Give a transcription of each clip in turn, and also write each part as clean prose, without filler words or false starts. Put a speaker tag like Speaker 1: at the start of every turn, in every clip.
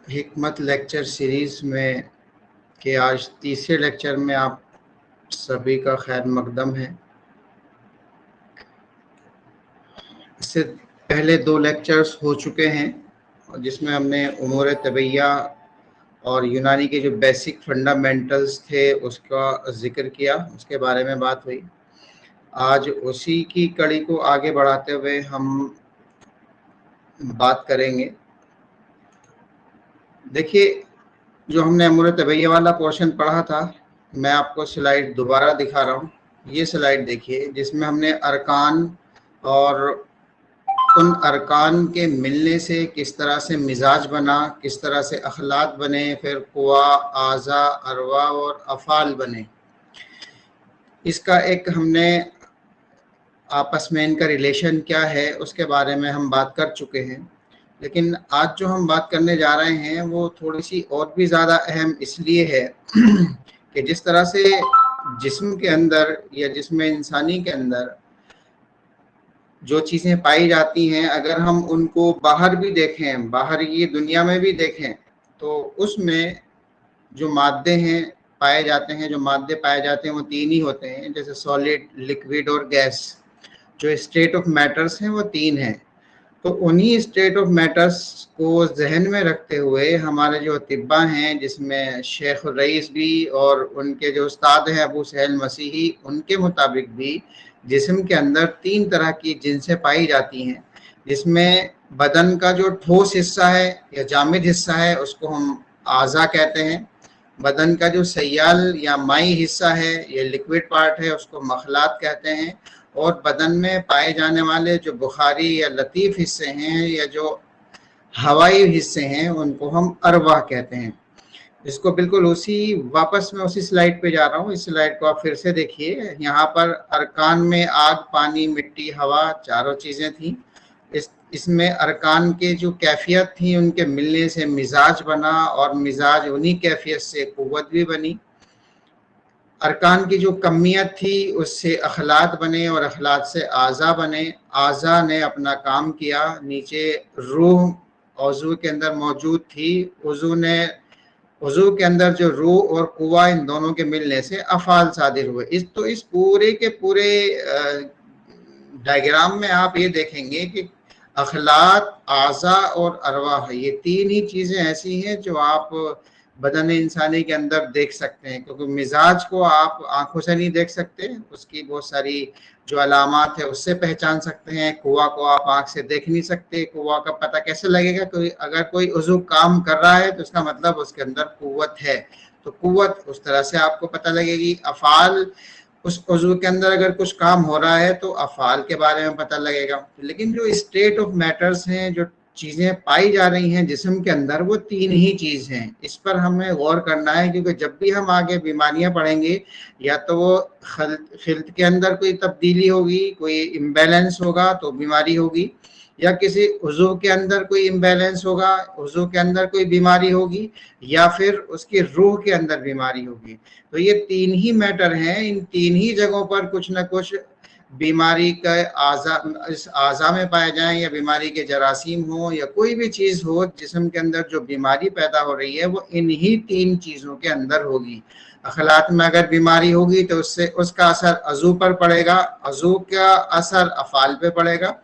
Speaker 1: हिकमत lecture series में के आज तीसरे लेक्चर में आप सभी का खैर मकदम है। इससे पहले 2 लेक्चर्स हो चुके हैं जिसमें हमने उमूर तबैया और यूनानी के जो बेसिक फंडामेंटल्स थे उसका ज़िक्र किया, उसके बारे में बात हुई। आज उसी की कड़ी को आगे बढ़ाते हुए हम बात करेंगे। देखिए, जो हमने उमूर तबैया वाला पोर्शन पढ़ा था, मैं आपको स्लाइड दोबारा दिखा रहा हूँ। ये स्लाइड देखिए जिसमें हमने अरकान और उन अरकान के मिलने से किस तरह से मिजाज बना, किस तरह से अखलाक बने, फिर कुआ, आज़ा, अरवा और अफ़ाल बने। इसका एक हमने आपस में इनका रिलेशन क्या है उसके बारे में हम बात कर चुके हैं। लेकिन आज जो हम बात करने जा रहे हैं वो थोड़ी सी और भी ज़्यादा अहम इसलिए है कि जिस तरह से जिस्म के अंदर या जिस्म इंसानी के अंदर जो चीज़ें पाई जाती हैं, अगर हम उनको बाहर भी देखें, बाहर की दुनिया में भी देखें, तो उसमें जो मादे हैं पाए जाते हैं, जो मादे पाए जाते हैं वो 3 ही होते हैं, जैसे सॉलिड, लिक्विड और गैस। जो स्टेट ऑफ मैटर्स हैं वो 3 हैं। तो उन्हीं स्टेट ऑफ मैटर्स को जहन में रखते हुए हमारे जो अतिब्बा हैं, जिसमें शेख रईस भी और उनके जो उस्ताद हैं अबू सहल मसीही, उनके मुताबिक भी जिस्म के अंदर 3 तरह की जिनसें पाई जाती हैं, जिसमें बदन का जो ठोस हिस्सा है या जामिद हिस्सा है उसको हम आज़ा कहते हैं। बदन का जो सयाल या माई हिस्सा है या लिक्विड पार्ट है उसको मखलात कहते हैं। और बदन में पाए जाने वाले जो बुखारी या लतीफ़ हिस्से हैं या जो हवाई हिस्से हैं उनको हम अरवाह कहते हैं। इसको बिल्कुल वापस मैं उसी स्लाइड पे जा रहा हूँ। इस स्लाइड को आप फिर से देखिए। यहाँ पर अरकान में आग, पानी, मिट्टी, हवा, चारों चीज़ें थी। इसमें अरकान के जो कैफियत थी उनके मिलने से मिजाज बना और मिजाज उन्हीं कैफियत से कुव्वत भी बनी। अरकान की जो कमियत थी उससे अखलाक बने और अखलाक से आज़ा बने। आज़ा ने अपना काम किया। नीचे रूह औज़ू के अंदर मौजूद थी। वज़ू के अंदर जो रूह और कुवा, इन दोनों के मिलने से अफ़ाल सादिर हुए। इस पूरे के पूरे डायग्राम में आप ये देखेंगे कि अखलाक, आज़ा और अरवाह, ये 3 ही चीज़ें ऐसी हैं जो आप बदन इंसानी के अंदर देख सकते हैं, क्योंकि मिजाज को आप आंखों से नहीं देख सकते, उसकी बहुत सारी जो अलामात है उससे पहचान सकते हैं। कुआ को आप आंख से देख नहीं सकते। कुआ का पता कैसे लगेगा? कोई अगर कोई उज़ू काम कर रहा है तो उसका मतलब उसके अंदर कुव्वत है, तो कुव्वत उस तरह से आपको पता लगेगी। अफ़ाल, उस उज़ू के अंदर अगर कुछ काम हो रहा है तो अफ़ाल के बारे में पता लगेगा। लेकिन जो स्टेट ऑफ मैटर्स हैं, जो चीज़ें पाई जा रही हैं जिस्म के अंदर, वो 3 ही चीज़ हैं। इस पर हमें गौर करना है, क्योंकि जब भी हम आगे बीमारियां पढ़ेंगे, या तो वो खिल्त के अंदर कोई तब्दीली होगी, कोई इम्बैलेंस होगा तो बीमारी होगी, या किसी उज़ू के अंदर कोई इम्बैलेंस होगा, उज़ू के अंदर कोई बीमारी होगी, या फिर उसकी रूह के अंदर बीमारी होगी। तो ये 3 ही मैटर हैं। इन 3 ही जगहों पर कुछ ना कुछ बीमारी का आज़ा में पाए जाएं, या बीमारी के जरासीम हो, या कोई भी चीज़ हो जिस्म के अंदर जो बीमारी पैदा हो रही है वो इन्हीं 3 चीज़ों के अंदर होगी। अखलाक में अगर बीमारी होगी तो उससे उसका असर अज़ू पर पड़ेगा, अज़ू का असर अफ़ाल पे पड़ेगा।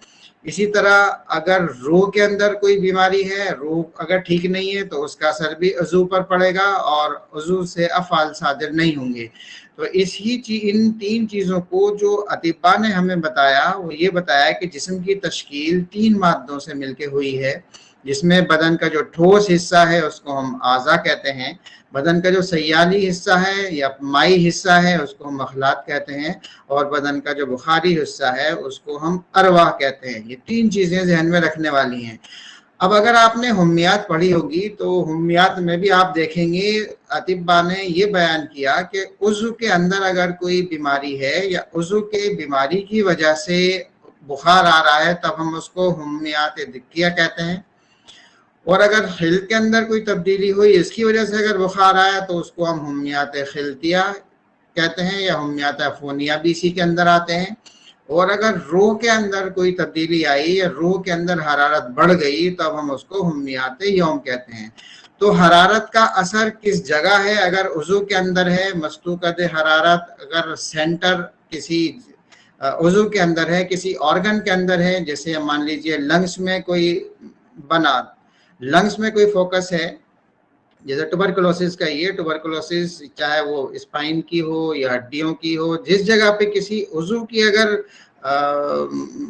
Speaker 1: इसी तरह अगर रूह के अंदर कोई बीमारी है, रूह अगर ठीक नहीं है तो उसका असर भी अज़ू पर पड़ेगा और अज़ू से अफ़ाल सादिर नहीं होंगे। तो इन 3 चीज़ों को जो अतिब्बा ने हमें बताया, वो ये बताया कि जिस्म की तश्कील 3 मादों से मिलके हुई है, जिसमें बदन का जो ठोस हिस्सा है उसको हम आज़ा कहते हैं, बदन का जो सयाली हिस्सा है या माई हिस्सा है उसको हम अखलाक कहते हैं, और बदन का जो बुखारी हिस्सा है उसको हम अरवाह कहते हैं। ये 3 चीज़ें ज़हन में रखने वाली हैं। अब अगर आपने हुम्मियात पढ़ी होगी तो हुम्मियात में भी आप देखेंगे अतिब्बा ने ये बयान किया कि उज़ू के अंदर अगर कोई बीमारी है या उज़ू के बीमारी की वजह से बुखार आ रहा है, तब हम उसको हुम्मियात दिक्किया कहते हैं। और अगर खिल के अंदर कोई तब्दीली हुई, इसकी वजह से अगर बुखार आया, तो उसको हम हुम्मियात खिल्तिया कहते हैं, या हुम्मियात अफोनिया भी इसी के अंदर आते हैं। और अगर रूह के अंदर कोई तब्दीली आई या रूह के अंदर हरारत बढ़ गई तब हम उसको हुम्मियात यौम कहते हैं। तो हरारत का असर किस जगह है? अगर उज़ू के अंदर है मस्तूक़त हरारत, अगर सेंटर किसी उज़ू के अंदर है, किसी ऑर्गन के अंदर है, जैसे मान लीजिए लंग्स में कोई बना, लंग्स में कोई फोकस है, जैसे ट्यूबरकुलोसिस का, ये ट्यूबरकुलोसिस चाहे वो स्पाइन की हो या हड्डियों की हो, जिस जगह पे किसी उज़ू की अगर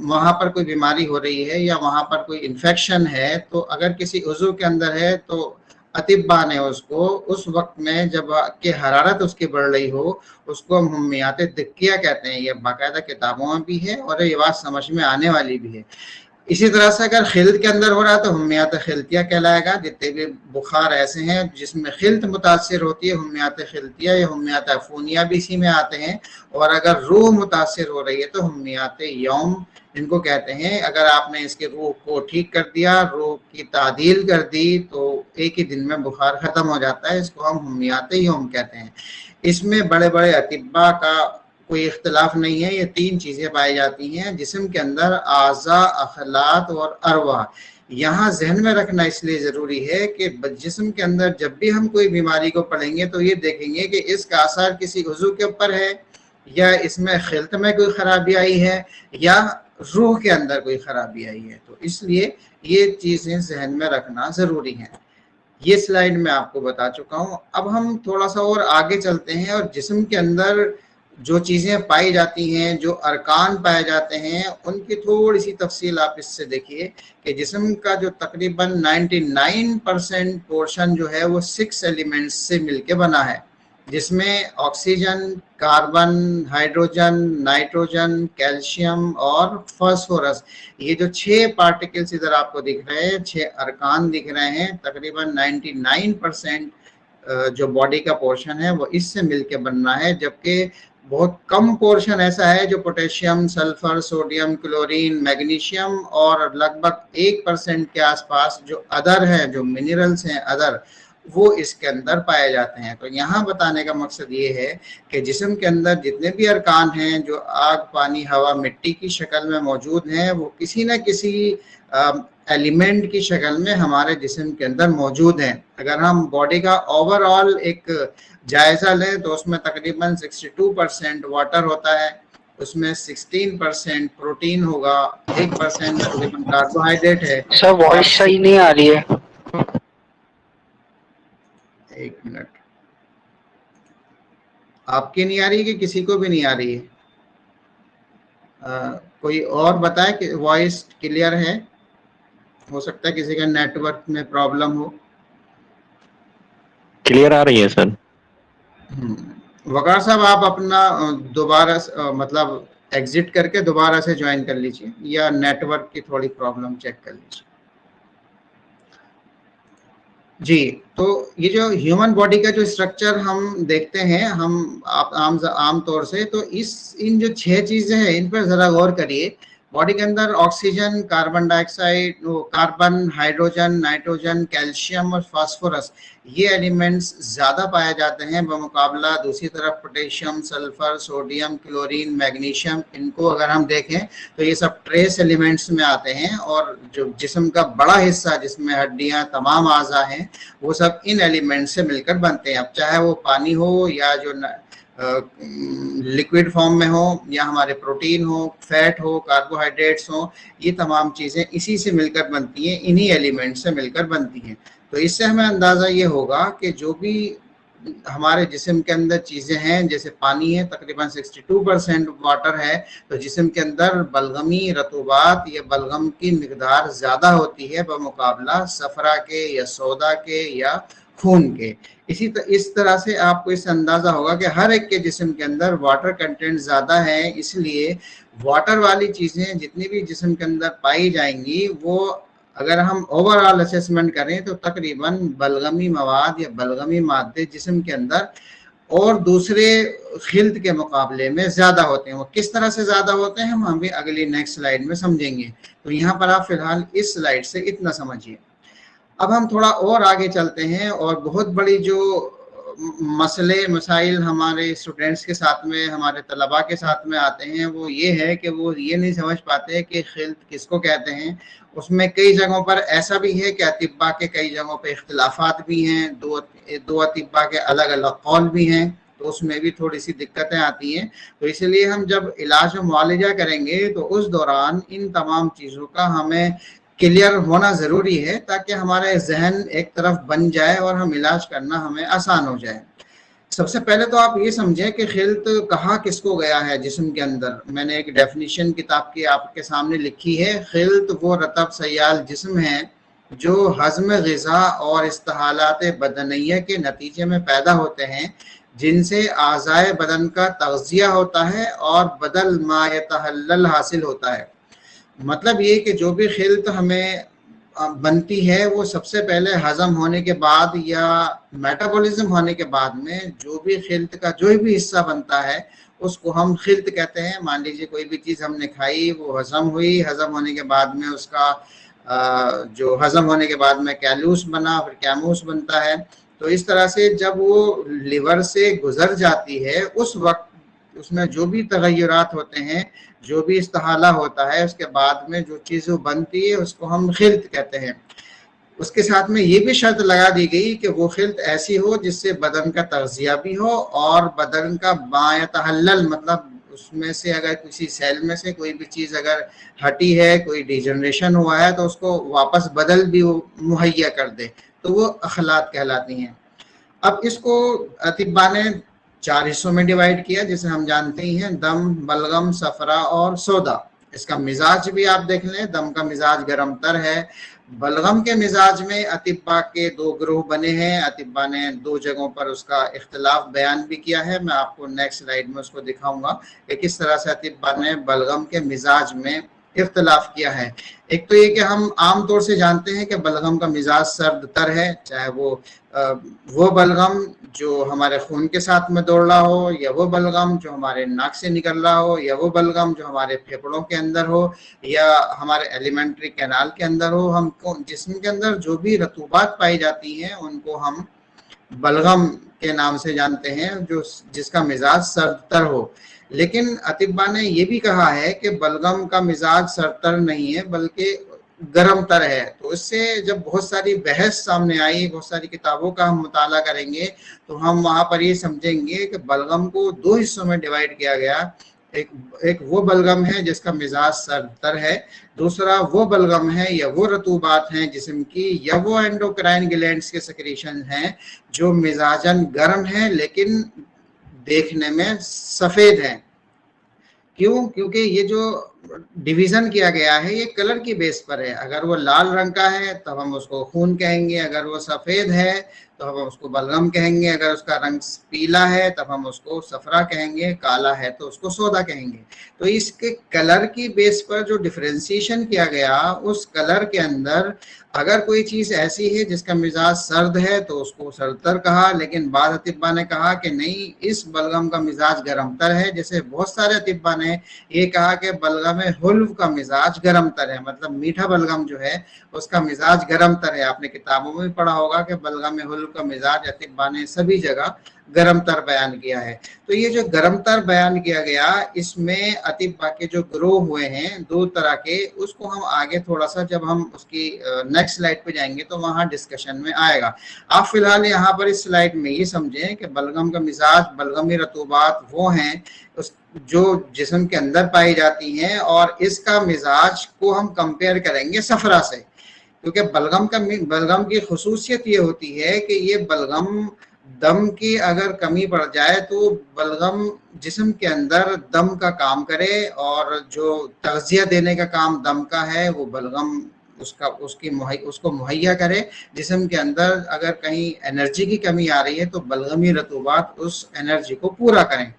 Speaker 1: वहाँ पर कोई बीमारी हो रही है या वहाँ पर कोई इन्फेक्शन है, तो अगर किसी उज़ू के अंदर है तो अतिब्बा ने उसको उस वक्त में जब कि हरारत उसकी बढ़ रही हो, उसको हम हुम्मियात दिक्किया कहते हैं। ये बाकायदा किताबों में भी है और ये बात समझ में आने वाली भी है। इसी तरह से अगर खिल्त के अंदर हो रहा है तो हुम्मियात खिल्तिया कहलाएगा। जितने भी बुखार ऐसे हैं जिसमें खिल्त मुतासिर होती है, हुम्मियात खिल्तिया या हुम्मियात अफूनिया भी इसी में आते हैं। और अगर रूह मुतासिर हो रही है तो हुम्मियात यौम इनको कहते हैं। अगर आपने इसके रूह को ठीक कर दिया, रूह की तादील कर दी, तो एक ही दिन में बुखार ख़त्म हो जाता है। इसको हम हुम्मियात यौम कहते हैं। इसमें बड़े बड़े अतिब्बा का कोई इख्तलाफ नहीं है। ये तीन चीज़ें पाई जाती हैं जिस्म के अंदर, आज़ा, अखलात और अरवा। यहाँ जहन में रखना इसलिए ज़रूरी है कि जिस्म के अंदर जब भी हम कोई बीमारी को पढ़ेंगे तो ये देखेंगे कि इसका असर किसी उज़ू के ऊपर है या इसमें खिल्त में कोई ख़राबी आई है या रूह के अंदर कोई ख़राबी आई है। तो इसलिए ये चीज़ें जहन में रखना ज़रूरी है। ये स्लाइड मैं आपको बता चुका हूँ। अब हम थोड़ा सा और आगे चलते हैं और जिस्म के अंदर जो चीज़ें पाई जाती हैं, जो अरकान पाए जाते हैं, उनकी थोड़ी सी तफसील आप इससे देखिए कि जिस्म का जो तकरीबन 99% पोर्शन जो है वो 6 एलिमेंट्स से मिलके बना है, जिसमें oxygen, carbon, hydrogen, nitrogen, calcium और फास्फोरस, ये जो 6 पार्टिकल्स इधर आपको दिख रहे हैं, 6 अरकान दिख रहे हैं, तकरीबन 99% जो बॉडी का पोर्शन है वो इससे मिलके बनना है। जबकि बहुत कम पोर्शन ऐसा है जो potassium, sulphur, sodium, chlorine, magnesium और लगभग 1% के आसपास जो अदर है, जो मिनरल्स हैं अदर, वो इसके अंदर पाए जाते हैं। तो यहाँ बताने का मकसद ये है कि जिस्म के अंदर जितने भी अरकान हैं जो आग, पानी, हवा, मिट्टी की शक्ल में मौजूद हैं, वो किसी न किसी एलिमेंट की शक्ल में हमारे जिस्म के अंदर मौजूद हैं। अगर हम बॉडी का ओवरऑल एक जायज़ा लें तो उसमें तकरीबन 62% वाटर होता है, उसमें 16% प्रोटीन होगा, 1% तकरीबन कार्बोहाइड्रेट है।
Speaker 2: सर वॉइस सही नहीं आ रही है।
Speaker 1: एक मिनट, आपकी नहीं आ रही कि किसी को भी नहीं आ रही है? कोई और बताए कि वॉइस क्लियर है? हो सकता है किसी का नेटवर्क में प्रॉब्लम हो।
Speaker 2: क्लियर आ रही है सर।
Speaker 1: वकार साहब, आप अपना दोबारा मतलब एग्जिट करके दोबारा से ज्वाइन कर लीजिए या नेटवर्क की थोड़ी प्रॉब्लम चेक कर लीजिए। जी, तो ये जो ह्यूमन बॉडी का जो स्ट्रक्चर हम देखते हैं हम आम तौर से, तो इन जो 6 चीज़ें हैं इन पर ज़रा गौर करिए। बॉडी के अंदर oxygen, carbon dioxide, carbon, hydrogen, nitrogen, calcium और फास्फोरस, ये एलिमेंट्स ज़्यादा पाए जाते हैं बमुकाबला दूसरी तरफ potassium, sulphur, sodium, chlorine, magnesium. इनको अगर हम देखें तो ये सब ट्रेस एलिमेंट्स में आते हैं और जो जिस्म का बड़ा हिस्सा जिसमें हड्डियाँ, तमाम आज़ा हैं, वो सब इन एलिमेंट से मिलकर बनते हैं। अब चाहे वो पानी हो या जो लिक्विड फॉर्म में हो या हमारे प्रोटीन हो, फैट हो, कार्बोहाइड्रेट्स हो, ये तमाम चीज़ें इसी से मिलकर बनती हैं, इन्हीं एलिमेंट से मिलकर बनती हैं। तो इससे हमें अंदाज़ा ये होगा कि जो भी हमारे जिस्म के अंदर चीज़ें हैं, जैसे पानी है तकरीबन 62% वाटर है, तो जिस्म के अंदर बलगमी रतूबात या बलगम की मिकदार ज़्यादा होती है बमुकाबला सफ़रा के या सोदा के या खून के। इस तरह से आपको इससे अंदाज़ा होगा कि हर एक के जिस्म के अंदर वाटर कंटेंट ज़्यादा है, इसलिए वाटर वाली चीज़ें जितनी भी जिस्म के अंदर पाई जाएंगी वो अगर हम ओवरऑल असेसमेंट करें तो तकरीबन बलगमी मवाद या बलगमी मादे जिस्म के अंदर और दूसरे खिल्त के मुकाबले में ज़्यादा होते हैं। वो किस तरह से ज़्यादा होते हैं हम अभी अगली नेक्स्ट स्लाइड में समझेंगे। तो यहाँ पर आप फिलहाल इस स्लाइड से इतना समझिए। अब हम थोड़ा और आगे चलते हैं और बहुत बड़ी जो मसले मसाइल हमारे स्टूडेंट्स के साथ में, हमारे तलबा के साथ में आते हैं वो ये है कि वो ये नहीं समझ पाते कि खिल्त किसको कहते हैं। उसमें कई जगहों पर ऐसा भी है कि अतिब्बा के कई जगहों पे इख्तिलाफात भी हैं, दो अतिब्बा के अलग अलग कौल भी हैं, तो उसमें भी थोड़ी सी दिक्कतें आती हैं। तो इसलिए हम जब इलाज और मुआलजा करेंगे तो उस दौरान इन तमाम चीज़ों का हमें क्लियर होना ज़रूरी है, ताकि हमारे जहन एक तरफ बन जाए और हम इलाज करना हमें आसान हो जाए। सबसे पहले तो आप ये समझें कि खिल्त कहा किसको गया है जिस्म के अंदर। मैंने एक डेफिनेशन किताब की आपके सामने लिखी है। खिल्त वो रतब सयाल जिस्म है जो हज़म ग़िज़ा और इस्तेहालात बदनिया के नतीजे में पैदा होते हैं, जिनसे आज़ाए बदन का तग़ज़िया होता है और बदल मा यतहल्लल हासिल होता है। मतलब ये कि जो भी खिल्त हमें बनती है वो सबसे पहले हजम होने के बाद या मेटाबॉलिज्म होने के बाद में जो भी खिल्त का जो भी हिस्सा बनता है उसको हम खिल्त कहते हैं। मान लीजिए कोई भी चीज़ हमने खाई, वो हजम हुई, हजम होने के बाद में उसका जो हजम होने के बाद में कैलूस बना, फिर कैमूस बनता है। तो इस तरह से जब वो लिवर से गुजर जाती है उस वक्त उसमें जो भी तगय्युरात होते हैं, जो भी इस्तेहाला होता है, उसके बाद में जो चीज़ बनती है उसको हम खिल्त कहते हैं। उसके साथ में ये भी शर्त लगा दी गई कि वो खिल्त ऐसी हो जिससे बदन का तग़ज़िया भी हो और बदन का बायतहल्लल, मतलब उसमें से अगर किसी सेल में से कोई भी चीज़ अगर हटी है, कोई डिजनरेशन हुआ है, तो उसको वापस बदल भी वो मुहैया कर दे, तो वो अखलात कहलाती हैं। अब इसको अतिब्बा ने 4 हिस्सों में डिवाइड किया, जिसे हम जानते ही हैं, दम, बलगम, सफरा और सौदा। इसका मिजाज भी आप देख लें, दम का मिजाज गर्म तर है। बलगम के मिजाज में अतिब्बा के 2 ग्रोह बने हैं। अतिब्बा ने 2 जगहों पर उसका इख्तिलाफ बयान भी किया है। मैं आपको नेक्स्ट स्लाइड में उसको दिखाऊंगा कि किस तरह से अतिब्बा ने बलगम के मिजाज में इख्तिलाफ किया है। एक तो ये कि हम आम तौर से जानते हैं कि बलगम का मिजाज सर्द तर है, चाहे वो बलगम जो हमारे खून के साथ में दौड़ रहा हो, या वो बलगम जो हमारे नाक से निकल रहा हो, या वो बलगम जो हमारे फेफड़ों के अंदर हो, या हमारे एलिमेंट्री कैनाल के अंदर हो। हमको जिस्म के अंदर जो भी रतूबात पाई जाती हैं उनको हम बलगम के नाम से जानते हैं, जो जिसका मिजाज सर्दतर हो। लेकिन अतिब्बा ने यह भी कहा है कि बलगम का मिजाज सरतर नहीं है बल्कि गर्म तर है। तो इससे जब बहुत सारी बहस सामने आई, बहुत सारी किताबों का हम मुताला करेंगे, तो हम वहाँ पर ये समझेंगे कि बलगम को 2 हिस्सों में डिवाइड किया गया। एक वो बलगम है जिसका मिजाज सरतर है, दूसरा वो बलगम है या वो रतूबात हैं जिस्म की, या वो एंडोक्राइन ग्लैंड्स के सेक्रेशन हैं जो मिजाजन गर्म है लेकिन देखने में सफ़ेद हैं। क्यों? क्योंकि ये जो डिवीज़न किया गया है ये कलर की बेस पर है। अगर वो लाल रंग का है तब हम उसको खून कहेंगे, अगर वो सफ़ेद है तो हम उसको बलगम कहेंगे, अगर उसका रंग पीला है तब हम उसको सफरा कहेंगे, काला है तो उसको सौदा कहेंगे। तो इसके कलर की बेस पर जो डिफ्रेंशिएशन किया गया, उस कलर के अंदर अगर कोई चीज़ ऐसी है जिसका मिजाज सर्द है तो उसको सर्दतर कहा, लेकिन बाद अतिब्बा ने कहा कि नहीं, इस बलगम का मिजाज गर्मतर है। जैसे बहुत सारे अतिब्बा ने ये कहा कि बलगम हुल्व का मिजाज गर्मतर है, मतलब मीठा बलगम जो है उसका मिजाज गर्मतर है। आपने किताबों में भी पढ़ा होगा कि बलगम हुल्व का मिजाज अतिब्बा ने सभी जगह गर्मतर बयान किया है। तो ये जो गर्मतर बयान किया गया, इसमें अतिब्बा के जो ग्रोह हुए हैं 2 तरह के, उसको हम आगे थोड़ा सा जब हम उसकी नेक्स्ट स्लाइड पे जाएंगे तो वहाँ डिस्कशन में आएगा। आप फिलहाल यहाँ पर इस स्लाइड में ये समझें कि बलगम का मिजाज, बलगमी रतूबात वो हैं जो जिस्म के अंदर पाई जाती हैं, और इसका मिजाज को हम कंपेयर करेंगे सफरा से, क्योंकि बलगम की खुसूसियत ये होती है कि ये बलगम दम की अगर कमी पड़ जाए तो बलगम जिस्म के अंदर दम का काम करे, और जो तग़ज़िया देने का काम दम का है वो बलगम उसको मुहैया करे। जिस्म के अंदर अगर कहीं एनर्जी की कमी आ रही है तो बलगमी रतूबात उस एनर्जी को पूरा करें।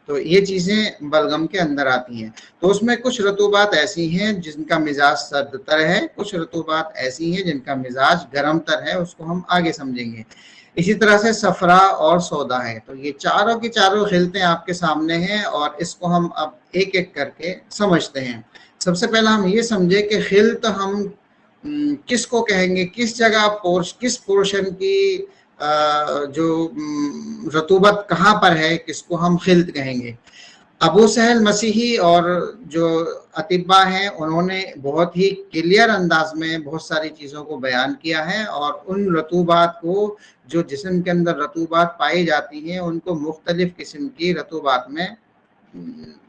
Speaker 1: तो ये चीज़ें बलगम के अंदर आती हैं। तो उसमें कुछ रतूबात ऐसी हैं जिनका मिजाज सर्दतर है, कुछ रतूबात ऐसी हैं जिनका मिजाज गर्मतर है, उसको हम आगे समझेंगे। इसी तरह से सफरा और सौदा है। तो ये चारों की चारों खिलतें आपके सामने हैं और इसको हम अब एक एक करके समझते हैं। सबसे पहला हम ये समझे कि खिल्त हम किसको कहेंगे, किस जगह किस पोर्शन की जो रतूबत कहाँ पर है, किसको हम खिल्त कहेंगे। अबू सहल मसीही और जो अतिब्बा हैं उन्होंने बहुत ही क्लियर अंदाज में बहुत सारी चीज़ों को बयान किया है और उन रतूबात को, जो जिस्म के अंदर रतूबात पाई जाती हैं, उनको मुख्तलिफ किस्म की रतूबात में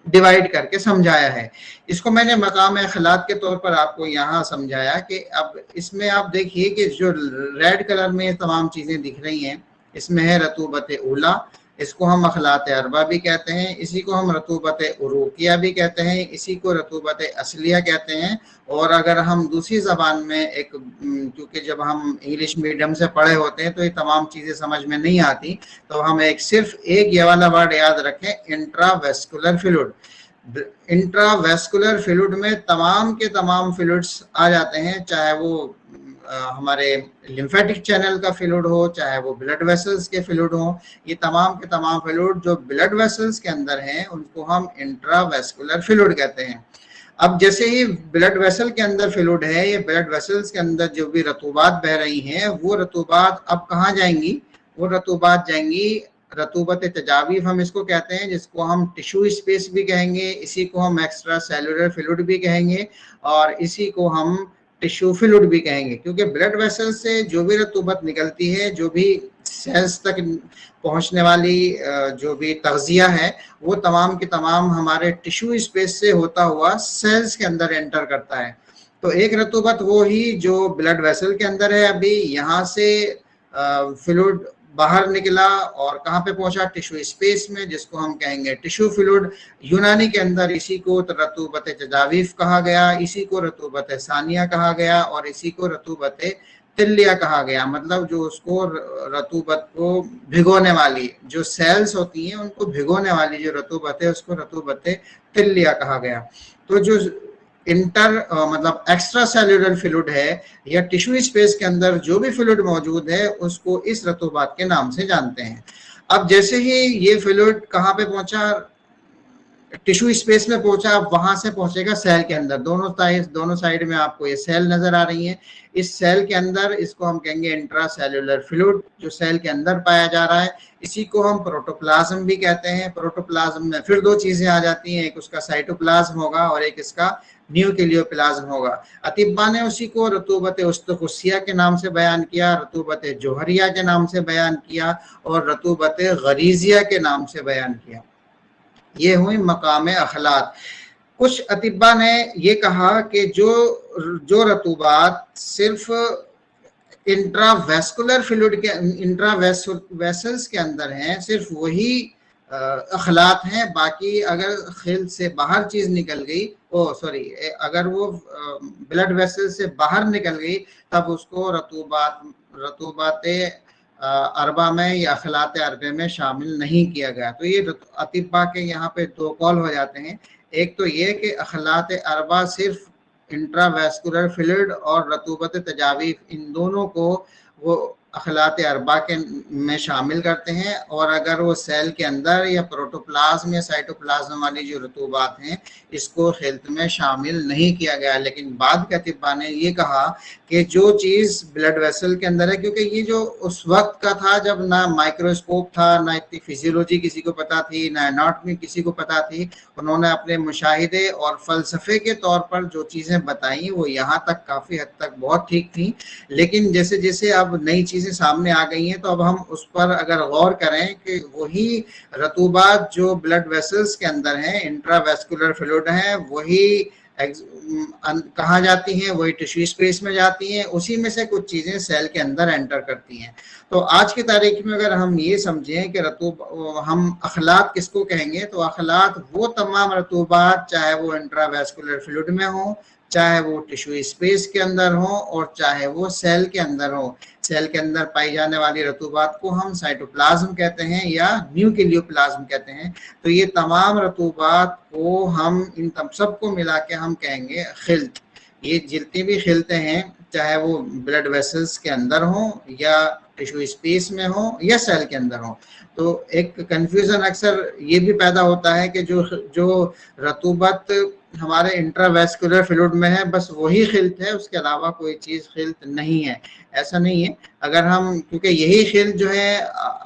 Speaker 1: डिवाइड करके समझाया है। इसको मैंने मकाम अखलात के तौर पर आपको यहाँ समझाया कि अब इसमें आप देखिए कि जो रेड कलर में तमाम चीज़ें दिख रही हैं, इसमें है रतूबत उला, इसको हम अखलात अरबा भी कहते हैं, इसी को हम रतूबत उरूकिया भी कहते हैं, इसी को रतूबत असलिया कहते हैं। और अगर हम दूसरी ज़बान में एक, क्योंकि जब हम इंग्लिश मीडियम से पढ़े होते हैं तो ये तमाम चीज़ें समझ में नहीं आती, तो हम सिर्फ एक ये वाला वर्ड याद रखें, इंट्रावेस्कुलर फ्लूइड। इंट्रावेस्कुलर फ्लूइड में तमाम के तमाम फ्लूइड्स आ जाते हैं, चाहे वो हमारे लिम्फेटिक चैनल का फ्लूइड हो, चाहे वो ब्लड वेसल्स के फ्लूइड हो। ये तमाम के तमाम फ्लूइड जो ब्लड वेसल्स के अंदर हैं उनको हम इंट्रावेस्कुलर फ्लूइड कहते हैं। अब जैसे ही ब्लड वेसल के अंदर फ्लूइड है, ये ब्लड वेसल्स के अंदर जो भी रतूबात बह रही हैं, वो रतूबात अब कहाँ जाएंगी, वो रतूबात जाएंगी, रतूबत तजावीफ हम इसको कहते हैं, जिसको हम टिश्यू स्पेस भी कहेंगे, इसी को हम एक्स्ट्रा सेलुलर फ्लूइड भी कहेंगे और इसी को हम टिश्यू फ्लूइड भी कहेंगे। क्योंकि ब्लड वेसल से जो भी रतूबत निकलती है, जो भी सेल्स तक पहुंचने वाली जो भी तग़ज़िया है, वो तमाम के तमाम हमारे टिश्यू स्पेस से होता हुआ सेल्स के अंदर एंटर करता है। तो एक रतूबत वो ही जो ब्लड वेसल के अंदर है, अभी यहाँ से फ्लूइड बाहर निकला और कहाँ पे पहुंचा, टिश्यू स्पेस में, जिसको हम कहेंगे टिश्यू फ्लूइड। यूनानी के अंदर इसी को रतूबत तजावीफ कहा गया, इसी को रतूबत सानिया कहा गया और इसी को रतूबत तिल्लिया कहा गया। मतलब जो उसको रतूबत को भिगोने वाली जो सेल्स होती हैं, उनको भिगोने वाली जो रतूबत है, उसको रतूबत तिल्लिया कहा गया। तो जो मतलब एक्स्ट्रा सेलुलर फ्लूइड है या टिश्यू स्पेस के अंदर जो भी फ्लूइड मौजूद है, उसको इस रतूबात के नाम से जानते हैं। अब जैसे ही ये फ्लूइड कहाँ पे पहुंचा, टिश्यू स्पेस में पहुंचा, वहां से पहुंचेगा सेल के अंदर। दोनों साइड में आपको ये सेल नजर आ रही हैं। इस सेल के अंदर इसको हम कहेंगे इंट्रासेल्युलर फ्लूइड, जो सेल के अंदर पाया जा रहा है। इसी को हम प्रोटोप्लाज्म भी कहते हैं। प्रोटोप्लाज्म में फिर दो चीजें आ जाती हैं, एक उसका साइटोप्लाज्म होगा और एक इसका न्यूक्लियोप्लाज्म होगा। अतिब्बा ने उसी को रतूबत उस्तखुसिया के नाम से बयान किया, रतूबत जोहरिया के नाम से बयान किया और रतूबत गरीजिया के नाम से बयान किया। ये हुई मकाम अखलात। कुछ अतिब्बा ने ये कहा कि जो रतूबात सिर्फ इंट्रावेस्कुलर फ्लूइड के इंट्रावेसल्स के अंदर हैं, सिर्फ वही अखलात हैं। बाकी अगर खिल से बाहर चीज निकल गई, अगर वो ब्लड वेसल से बाहर निकल गई, तब उसको रतूबात अरबा में या अखलात अरबे में शामिल नहीं किया गया। तो ये अतिब्बा के यहाँ पे दो कौल हो जाते हैं। एक तो ये कि अखलात अरबा सिर्फ इंट्रावेस्कुलर फ्लूइड और रतूबत तजावीफ, इन दोनों को वो अखलात अरबा के में शामिल करते हैं, और अगर वो सेल के अंदर या प्रोटोप्लाज्म या साइटोप्लाज्म वाली जो रतूबात हैं, इसको खिल्त में शामिल नहीं किया गया। लेकिन बाद के अतिब्बा ने ये कहा कि जो चीज़ ब्लड वेसल के अंदर है, क्योंकि ये जो उस वक्त का था जब ना माइक्रोस्कोप था, ना इतनी फिजियोलॉजी किसी को पता थी, ना एनाटॉमी किसी को पता थी, उन्होंने अपने मुशाहिदे और फ़लसफ़े के तौर पर जो चीज़ें बताई वो यहाँ तक काफ़ी हद तक बहुत ठीक थी। लेकिन जैसे जैसे अब नई चीज़ें सामने आ गई हैं, तो अब हम उस पर अगर गौर करें कि वही रतूबात जो ब्लड वेसल्स के अंदर हैं, इंट्रावेस्कुलर फ्लूइड हैं, वही कहाँ जाती हैं, वही टिश्यू स्पेस में जाती हैं, उसी में से कुछ चीज़ें सेल के अंदर एंटर करती हैं। तो आज की तारीख में अगर हम ये समझें कि हम अखलात किसको कहेंगे, तो अखलात वो तमाम रतूबात, चाहे वो इंट्रावेस्कुलर फ्लूइड में हो, चाहे वो टिश्यू स्पेस के अंदर हो, और चाहे वो सेल के अंदर हो। सेल के अंदर पाई जाने वाली रतूबात को हम साइटोप्लाज्म कहते हैं या न्यूक्लियोप्लाज्म कहते हैं। तो ये तमाम रतूबात को हम इन सबको मिला के हम कहेंगे खिल्त। ये जितनी भी खिल्तें हैं, चाहे वो ब्लड वेसल्स के अंदर हो या टिश्यू स्पेस में हो या सेल के अंदर हो। तो एक कंफ्यूजन अक्सर ये भी पैदा होता है कि जो रतूबत हमारे इंट्रावेस्कुलर फ्लूइड में है, बस वही खिल्त है, उसके अलावा कोई चीज़ खिल्त नहीं है, ऐसा नहीं है। अगर हम, क्योंकि यही खिल्त जो है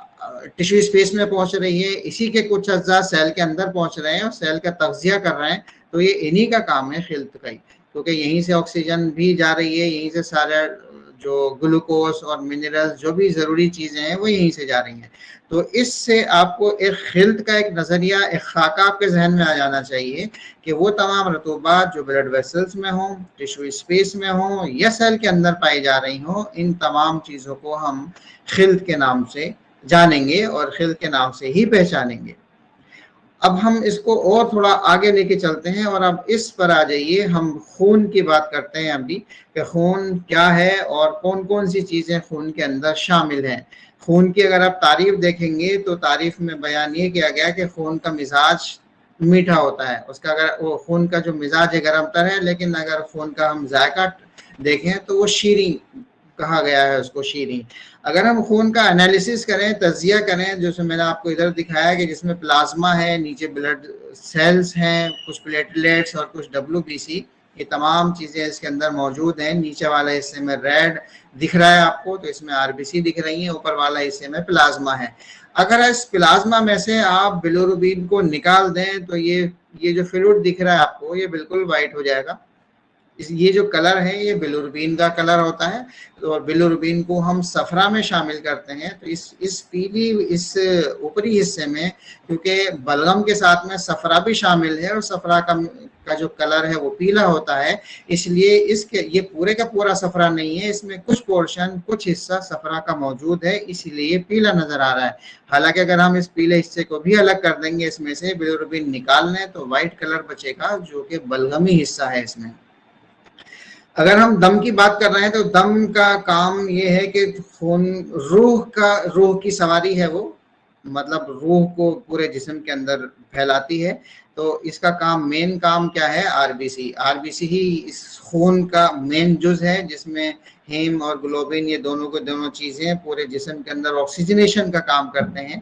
Speaker 1: टिश्यू स्पेस में पहुंच रही है, इसी के कुछ अज्जा सेल के अंदर पहुंच रहे हैं और सेल का तग़ज़िया कर रहे हैं, तो ये इन्हीं का काम है खिल्त का ही, क्योंकि यहीं से ऑक्सीजन भी जा रही है, यहीं से सारा जो ग्लूकोज और मिनरल्स जो भी ज़रूरी चीज़ें हैं वो यहीं से जा रही हैं। तो इससे आपको एक खिल्त का एक नज़रिया, एक खाका आपके जहन में आ जाना चाहिए कि वो तमाम रतूबात जो ब्लड वेसल्स में हों, टिश्यू स्पेस में हों या सेल के अंदर पाई जा रही हों, इन तमाम चीज़ों को हम खिल्त के नाम से जानेंगे और खिल्त के नाम से ही पहचानेंगे। अब हम इसको और थोड़ा आगे लेके चलते हैं और अब इस पर आ जाइए, हम खून की बात करते हैं अभी कि खून क्या है और कौन कौन सी चीज़ें खून के अंदर शामिल हैं। खून की अगर आप तारीफ देखेंगे तो तारीफ में बयान ये किया गया कि खून का मिजाज मीठा होता है, उसका अगर वो खून का जो मिजाज है गर्म तर है, लेकिन अगर खून का हम जायका देखें तो वो शीरीं कहा गया है उसको, शीरीं। अगर हम खून का एनालिसिस करें, तजिया करें, जैसे मैंने आपको इधर दिखाया कि जिसमें प्लाज्मा है, नीचे ब्लड सेल्स हैं, कुछ प्लेटलेट्स और कुछ WBC, ये तमाम चीज़ें इसके अंदर मौजूद हैं। नीचे वाले हिस्से में रेड दिख रहा है आपको, तो इसमें RBC दिख रही है, ऊपर वाला हिस्से में प्लाज्मा है। अगर इस प्लाज्मा में से आप बिलिरुबिन को निकाल दें तो ये जो फ्लूइड दिख रहा है आपको, ये बिल्कुल वाइट हो जाएगा। ये जो कलर है ये बिलिरुबिन का कलर होता है, और बिलिरुबिन को हम सफरा में शामिल करते हैं। तो इस ऊपरी हिस्से में, क्योंकि बलगम के साथ में सफरा भी शामिल है और सफरा का जो कलर है वो पीला होता है, इसलिए ये पूरे का पूरा सफरा नहीं है, इसमें कुछ पोर्शन, कुछ हिस्सा सफरा का मौजूद है, इसलिए पीला नजर आ रहा है। हालांकि अगर हम इस पीले हिस्से को भी अलग कर देंगे, इसमें से बिलिरुबिन निकाल लें, तो व्हाइट कलर बचेगा जो कि बलगमी हिस्सा है इसमें। अगर हम दम की बात कर रहे हैं तो दम का काम ये है कि खून रूह की सवारी है वो, मतलब रूह को पूरे जिस्म के अंदर फैलाती है। तो इसका काम, मेन काम क्या है? आरबीसी ही इस खून का मेन जुज है, जिसमें हीम और ग्लोबिन, ये दोनों चीजें पूरे जिस्म के अंदर ऑक्सीजनेशन का काम करते हैं।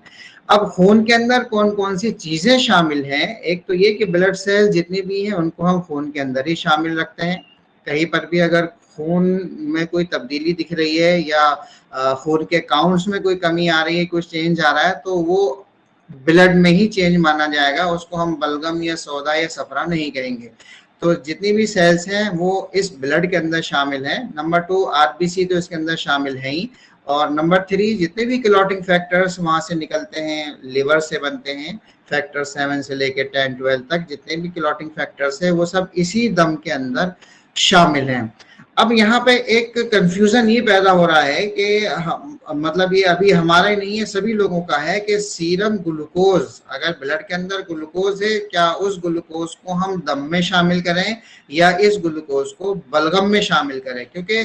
Speaker 1: अब खून के अंदर कौन कौन सी चीजें शामिल हैं? एक तो ये कि ब्लड सेल जितने भी हैं उनको हम खून के अंदर ही शामिल रखते हैं। कहीं पर भी अगर खून में कोई तब्दीली दिख रही है या खून के काउंट्स में कोई कमी आ रही है, कुछ चेंज आ रहा है, तो वो ब्लड में ही चेंज माना जाएगा, उसको हम बलगम या सौदा या सफरा नहीं करेंगे। तो जितनी भी सेल्स हैं वो इस ब्लड के अंदर शामिल हैं। नंबर 2 आरबीसी तो इसके अंदर शामिल है ही, और नंबर 3 जितने भी क्लॉटिंग फैक्टर्स वहां से निकलते हैं, लिवर से बनते हैं, फैक्टर 7 से लेकर 10-12 तक जितने भी क्लॉटिंग फैक्टर्स है वो सब इसी दम के अंदर शामिल हैं। अब यहाँ पे एक कंफ्यूजन ये पैदा हो रहा है कि मतलब ये अभी हमारा ही नहीं है, सभी लोगों का है कि सीरम ग्लूकोज, अगर ब्लड के अंदर ग्लूकोज है, क्या उस ग्लूकोज को हम दम में शामिल करें या इस ग्लूकोज को बलगम में शामिल करें? क्योंकि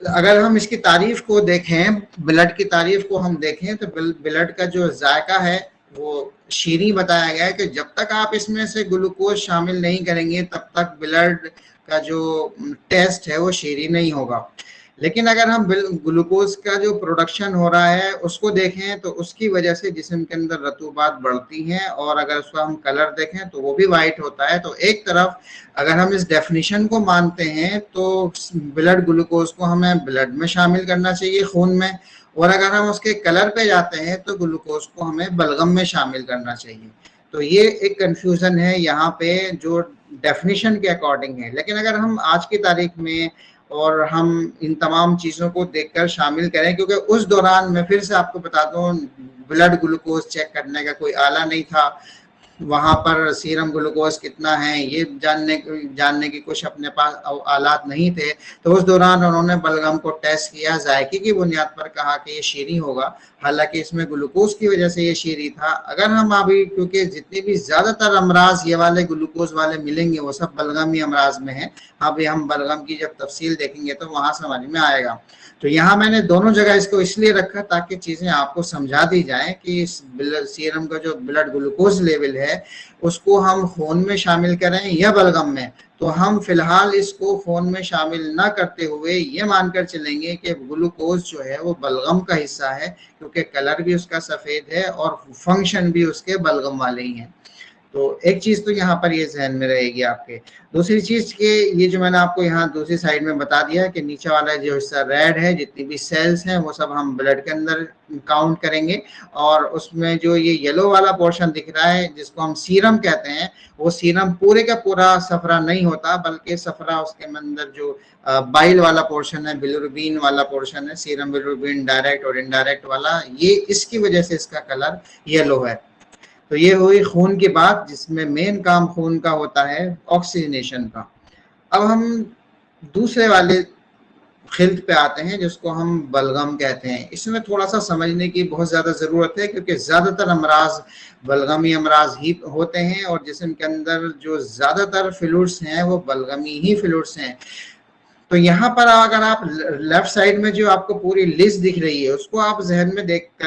Speaker 1: अगर हम इसकी तारीफ को देखें, ब्लड की तारीफ को हम देखें, तो ब्लड का जो जायका है वो शीरी बताया गया है कि जब तक आप इसमें से ग्लूकोज शामिल नहीं करेंगे तब तक ब्लड का जो टेस्ट है वो शीरी नहीं होगा। लेकिन अगर हम ग्लूकोज का जो प्रोडक्शन हो रहा है उसको देखें तो उसकी वजह से जिस्म के अंदर रतूबात बढ़ती हैं, और अगर उसका हम कलर देखें तो वो भी वाइट होता है। तो एक तरफ अगर हम इस डेफिनेशन को मानते हैं तो ब्लड ग्लूकोज को हमें ब्लड में शामिल करना चाहिए, खून में, और अगर हम उसके कलर पे जाते हैं तो ग्लूकोज को हमें बलगम में शामिल करना चाहिए। तो ये एक कंफ्यूजन है यहाँ पे जो डेफिनेशन के अकॉर्डिंग है। लेकिन अगर हम आज की तारीख में और हम इन तमाम चीज़ों को देखकर शामिल करें, क्योंकि उस दौरान मैं फिर से आपको बता दूं, ब्लड ग्लूकोज चेक करने का कोई आला नहीं था, वहाँ पर सीरम ग्लूकोज कितना है ये जानने की कुछ अपने पास आलात नहीं थे। तो उस दौरान उन्होंने बलगम को टेस्ट किया, जायके की बुनियाद पर कहा कि ये शीरी होगा, हालांकि इसमें ग्लूकोज की वजह से ये शीरी था। अगर हम अभी, क्योंकि जितने भी ज़्यादातर अमराज ये वाले ग्लूकोज वाले मिलेंगे वो सब बलगमी अमराज में है। अभी हम बलगम की जब तफसील देखेंगे तो वहाँ समझ में आएगा। तो यहाँ मैंने दोनों जगह इसको इसलिए रखा ताकि चीज़ें आपको समझा दी जाएं कि इस सीरम का जो ब्लड ग्लूकोज लेवल है उसको हम खून में शामिल करें या बलगम में। तो हम फिलहाल इसको खून में शामिल ना करते हुए ये मानकर चलेंगे कि ग्लूकोज जो है वो बलगम का हिस्सा है, क्योंकि कलर भी उसका सफ़ेद है और फंक्शन भी उसके बलगम वाले ही हैं। तो एक चीज तो यहाँ पर ये जहन में रहेगी आपके। दूसरी चीज के ये जो मैंने आपको यहाँ दूसरी साइड में बता दिया कि नीचे वाला जो हिस्सा रेड है, जितनी भी सेल्स हैं वो सब हम ब्लड के अंदर काउंट करेंगे, और उसमें जो ये येलो वाला पोर्शन दिख रहा है जिसको हम सीरम कहते हैं, वो सीरम पूरे का पूरा सफरा नहीं होता, बल्कि सफरा उसके अंदर जो बाइल वाला पोर्शन है, बिलिरुबिन वाला पोर्शन है, सीरम बिलिरुबिन डायरेक्ट और इनडायरेक्ट वाला, ये इसकी वजह से इसका कलर येलो है। तो ये हुई खून की बात, जिसमें मेन काम खून का होता है ऑक्सीजनेशन का। अब हम दूसरे वाले खिल्त पे आते हैं जिसको हम बलगम कहते हैं। इसमें थोड़ा सा समझने की बहुत ज़्यादा ज़रूरत है, क्योंकि ज़्यादातर अमराज बलगमी अमराज ही होते हैं, और जिस्म के अंदर जो ज़्यादातर फ्लूइड्स हैं वो बलगमी ही फ्लूइड्स हैं। तो यहाँ पर अगर आप लेफ्ट साइड में जो आपको पूरी लिस्ट दिख रही है उसको आप जहन में देखें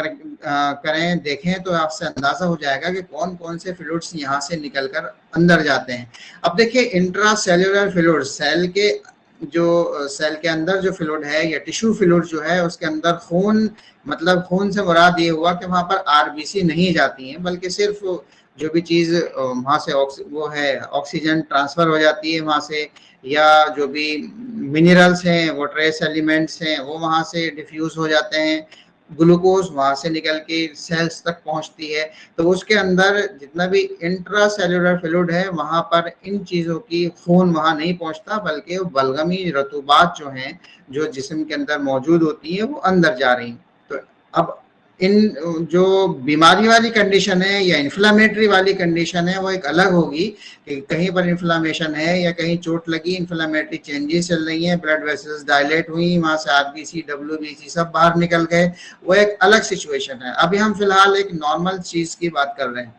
Speaker 1: तो आपसे अंदाजा हो जाएगा कि कौन कौन से फ्लूइड्स यहाँ से निकलकर अंदर जाते हैं। अब देखिए, इंट्रा सेल्यूलर फ्लूइड, सेल के अंदर जो फ्लूइड है या टिश्यू फ्लूइड जो है, उसके अंदर खून, मतलब खून से मुराद ये हुआ कि वहाँ पर आरबीसी नहीं जाती हैं, बल्कि सिर्फ जो भी चीज़ वहाँ से वो है ऑक्सीजन ट्रांसफ़र हो जाती है वहाँ से, या जो भी मिनरल्स हैं वो ट्रेस एलिमेंट्स हैं वो वहाँ से डिफ्यूज हो जाते हैं, ग्लूकोज वहाँ से निकल के सेल्स तक पहुँचती है। तो उसके अंदर जितना भी इंट्रा सेलुलर फ्लूइड है वहाँ पर इन चीज़ों की खून वहाँ नहीं पहुँचता, बल्कि वो बलगमी रतूबात जो हैं जो जिस्म के अंदर मौजूद होती है वो अंदर जा रही हैं। तो अब इन जो बीमारी वाली कंडीशन है या इन्फ्लामेटरी वाली कंडीशन है वो एक अलग होगी, कि कहीं पर इन्फ्लामेशन है या कहीं चोट लगी, इन्फ्लामेटरी चेंजेस चल रही हैं, ब्लड वेसल्स डायलेट हुई, वहाँ से आरबीसी डब्ल्यूबीसी सब बाहर निकल गए, वो एक अलग सिचुएशन है। अभी हम फिलहाल एक नॉर्मल चीज़ की बात कर रहे हैं।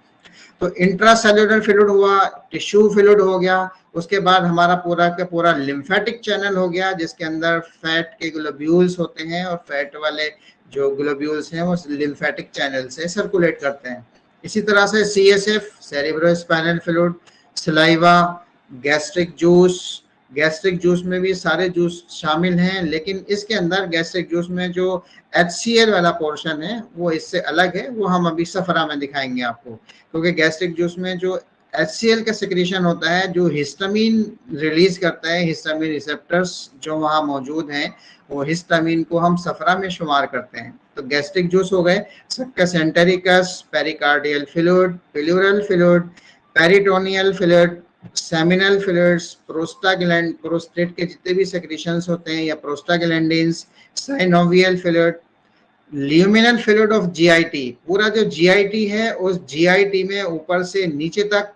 Speaker 1: तो इंट्रासेल्युलर फ्लूइड हुआ, टिश्यू फ्लूइड हो गया, उसके बाद हमारा पूरा का पूरा लिम्फेटिक चैनल हो गया जिसके अंदर फैट के ग्लोब्यूल्स होते हैं, और फैट वाले जो ग्लोब्यूल्स हैं वो लिम्फेटिक चैनल से सर्कुलेट करते हैं। इसी तरह से CSF, cerebrospinal fluid, saliva, gastric juice, gastric juice में भी सारे जूस शामिल हैं, लेकिन इसके अंदर गैस्ट्रिक जूस में जो HCl वाला पोर्शन है वो इससे अलग है, वो हम अभी सफरा में दिखाएंगे आपको। क्योंकि गैस्ट्रिक जूस में जो HCl का सिक्रीशन होता है जो हिस्टामिन रिलीज करता है, हिस्टामिन रिसेप्टर्स जो वहाँ मौजूद हैं, वो हिस्टामिन को हम सफरा में शुमार करते हैं। तो गैस्ट्रिक जूस हो गए, succus entericus, pericardial fluid, pleural fluid, peritoneal fluid, seminal fluids, prostate gland, prostate के जितने भी सेक्रेशंस होते हैं या prostaglandins, synovial fluid, luminal fluid of GIT. पूरा जो जीआईटी है उस जीआईटी में ऊपर से नीचे तक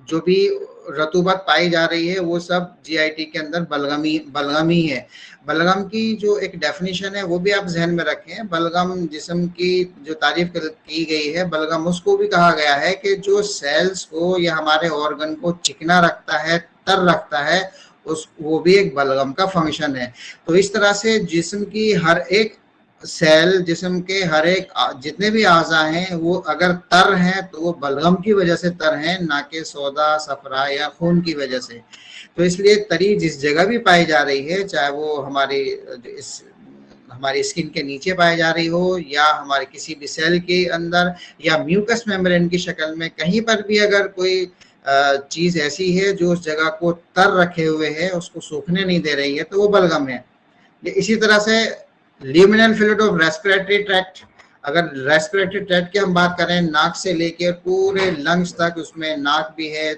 Speaker 1: जो भी रतूबत पाई जा रही है वो सब जीआईटी के अंदर बलगमी है। बलगम की जो एक डेफिनेशन है वो भी आप जहन में रखें। बलगम जिस्म की जो तारीफ की गई है, बलगम उसको भी कहा गया है कि जो सेल्स को या हमारे ऑर्गन को चिकना रखता है, तर रखता है, वो भी एक बलगम का फंक्शन है। तो इस तरह से जिस्म की हर एक सेल, जिस्म के हर एक जितने भी आज़ा हैं वो अगर तर हैं तो वो बलगम की वजह से तर हैं, ना कि सोदा, सफरा या खून की वजह से। तो इसलिए तरी जिस जगह भी पाई जा रही है, चाहे वो हमारी स्किन के नीचे पाई जा रही हो या हमारे किसी भी सेल के अंदर या म्यूकस मेम्ब्रेन की शक्ल में, कहीं पर भी अगर कोई चीज़ ऐसी है जो उस जगह को तर रखे हुए है, उसको सूखने नहीं दे रही है, तो वो बलगम है। इसी तरह से luminal fluid of respiratory tract, अगर रेस्पिरेटरी ट्रैक्ट की हम बात करें, नाक से लेकर पूरे लंग्स तक, उसमें नाक भी है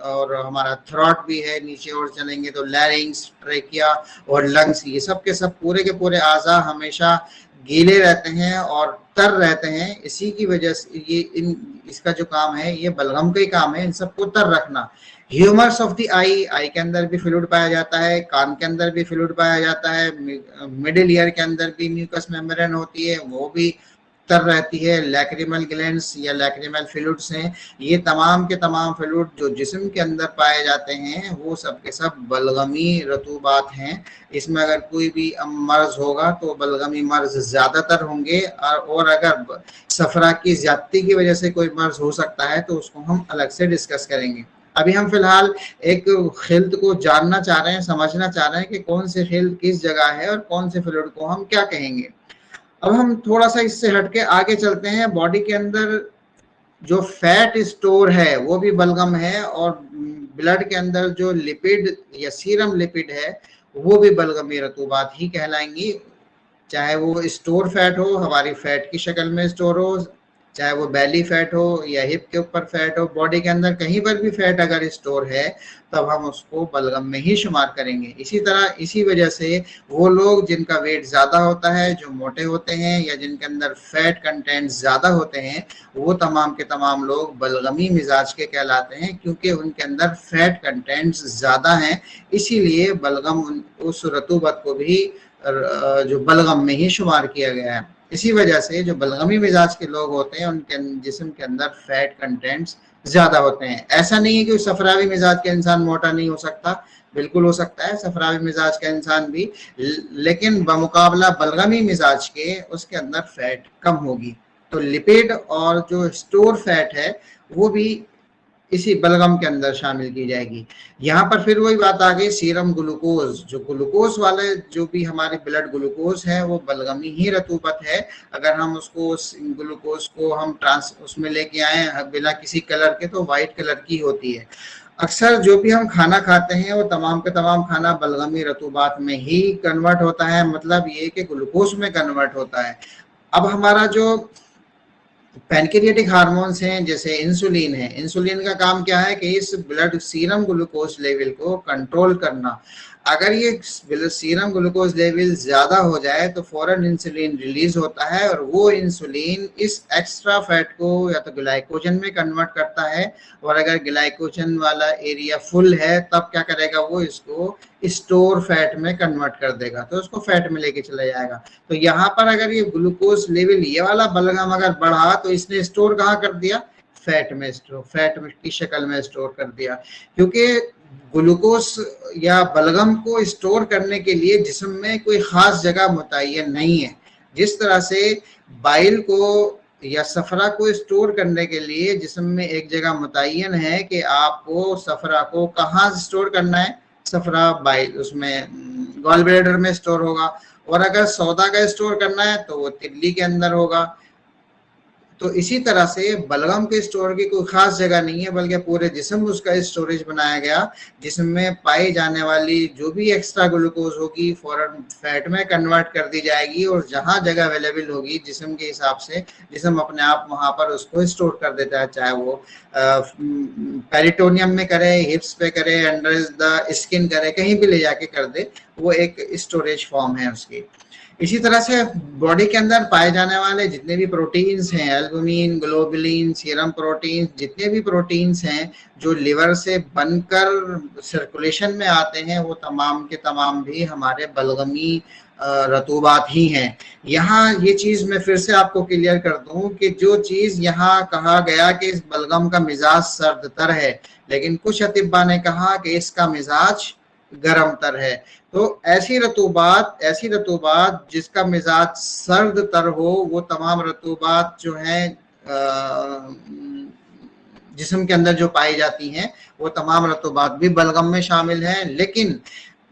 Speaker 1: और हमारा थ्रोट भी है, नीचे और चलेंगे तो लैरिंग्स, ट्रेकिया और लंग्स, ये सब के सब पूरे के पूरे आज़ा हमेशा गीले रहते हैं और तर रहते हैं। इसी की वजह से इसका जो काम है ये बलगम का ही काम है, इन सबको तर रखना। ह्यूमर्स ऑफ द आई के अंदर भी फ्लूइड पाया जाता है, कान के अंदर भी फ्लूइड पाया जाता है, मिडिल ईयर के अंदर भी म्यूकस मेम्ब्रेन होती है, वो भी तर रहती है। लैक्रिमल ग्लैंड्स या लैक्रिमल फ्लूइड्स हैं, ये तमाम के तमाम फ्लूइड जो जिस्म के अंदर पाए जाते हैं वो सब के सब बलगमी रतूबात हैं। इसमें अगर कोई भी मर्ज होगा तो बलगमी मर्ज ज़्यादातर होंगे, और अगर सफरा की ज्यादती की वजह से कोई मर्ज हो सकता है तो उसको हम अलग से डिस्कस करेंगे। अभी हम फिलहाल एक खिल्त को जानना चाह रहे हैं, समझना चाह रहे हैं कि कौन से खिल्त किस जगह है और कौन से फ्लूइड को हम क्या कहेंगे। अब हम थोड़ा सा इससे हटके आगे चलते हैं। बॉडी के अंदर जो फैट स्टोर है वो भी बलगम है, और ब्लड के अंदर जो लिपिड या सीरम लिपिड है वो भी बलगमी रतूबात ही कहलाएंगी। चाहे वो स्टोर फैट हो, हमारी फैट की शक्ल में स्टोर हो, चाहे वो बैली फैट हो या हिप के ऊपर फैट हो, बॉडी के अंदर कहीं पर भी फैट अगर स्टोर है तब हम उसको बलगम में ही शुमार करेंगे। इसी तरह इसी वजह से वो लोग जिनका वेट ज़्यादा होता है, जो मोटे होते हैं या जिनके अंदर फैट कंटेंट ज़्यादा होते हैं, वो तमाम के तमाम लोग बलगमी मिजाज के कहलाते हैं, क्योंकि उनके अंदर फैट कंटेंट्स ज़्यादा हैं। इसीलिए बलगम उस रतूबत को भी जो बलगम में ही शुमार किया गया है। इसी वजह से जो बलगमी मिजाज के लोग होते हैं उनके जिस्म के अंदर फैट कंटेंट्स ज्यादा होते हैं। ऐसा नहीं है कि सफरावी मिजाज का इंसान मोटा नहीं हो सकता, बिल्कुल हो सकता है सफरावी मिजाज का इंसान भी, लेकिन बमुकाबला बलगमी मिजाज के उसके अंदर फैट कम होगी। तो लिपिड और जो स्टोर फैट है वो भी इसी बलगम के अंदर शामिल की जाएगी। यहाँ पर फिर वही बात आ गई, सीरम ग्लूकोज, जो ग्लूकोज वाले जो भी हमारे ब्लड ग्लूकोज है वो बलगमी ही रतूबत है। अगर हम उसको ग्लूकोज को हम उसमें लेके आए बिना किसी कलर के तो वाइट कलर की होती है। अक्सर जो भी हम खाना खाते हैं वो तमाम के तमाम खाना बलगमी रतूबात में ही कन्वर्ट होता है, मतलब ये कि ग्लूकोज में कन्वर्ट होता है। अब हमारा जो पैनक्रियाटिक हार्मोन्स हैं जैसे इंसुलिन है, इंसुलिन का काम क्या है कि इस ब्लड सीरम ग्लूकोज लेवल को कंट्रोल करना। अगर ये सीरम ग्लूकोज लेवल ज्यादा हो जाए तो फौरन इंसुलिन रिलीज होता है, और वो इंसुलिन इस एक्स्ट्रा फैट को या तो ग्लाइकोजन में कन्वर्ट करता है, और अगर ग्लाइकोजन वाला एरिया फुल है तब क्या करेगा, वो इसको स्टोर फैट में कन्वर्ट कर देगा, तो उसको फैट में लेके चला जाएगा। तो यहाँ पर अगर ये ग्लूकोज लेवल ये वाला बलगम अगर बढ़ा तो इसने स्टोर कहाँ कर दिया, फैट में स्टोर, फैट की शक्ल में स्टोर कर दिया। क्योंकि ग्लूकोज या बलगम को स्टोर करने के लिए जिस्म में कोई खास जगह मुतय्यन नहीं है। जिस तरह से बाइल को या सफरा को स्टोर करने के लिए जिस्म में एक जगह मुतय्यन है कि आपको सफरा को कहाँ स्टोर करना है, सफरा बाइल उसमें गॉल ब्लैडर में स्टोर होगा, और अगर सौदा का स्टोर करना है तो वो तिल्ली के अंदर होगा। तो इसी तरह से बलगम के स्टोर की कोई खास जगह नहीं है, बल्कि पूरे जिस्म उसका स्टोरेज बनाया गया, जिसमें पाई जाने वाली जो भी एक्स्ट्रा ग्लूकोज होगी फौरन फैट में कन्वर्ट कर दी जाएगी, और जहां जगह अवेलेबल होगी जिस्म के हिसाब से जिस्म अपने आप वहां पर उसको स्टोर कर देता है, चाहे वो पेरिटोनियम में करे, हिप्स पे करे, अंडर द स्किन करे, कहीं भी ले जाके कर दे, वो एक स्टोरेज फॉर्म है उसकी। इसी तरह से बॉडी के अंदर पाए जाने वाले जितने भी प्रोटीन्स हैं, एल्बुमिन, ग्लोबुलिन, सीरम प्रोटीन, जितने भी प्रोटीन्स हैं जो लिवर से बनकर सर्कुलेशन में आते हैं, वो तमाम के तमाम भी हमारे बलगमी रतूबात ही हैं। यहाँ ये चीज़ मैं फिर से आपको क्लियर कर दूं कि जो चीज़ यहाँ कहा गया कि इस बलगम का मिजाज सर्द तर है, लेकिन कुछ अतिब्बा ने कहा कि इसका मिजाज गर्म तर है। तो ऐसी रतूबात जिसका मिजाज सर्द तर हो, वो तमाम रतूबात जो हैं जिस्म के अंदर जो पाई जाती हैं वो तमाम रतूबात भी बलगम में शामिल हैं। लेकिन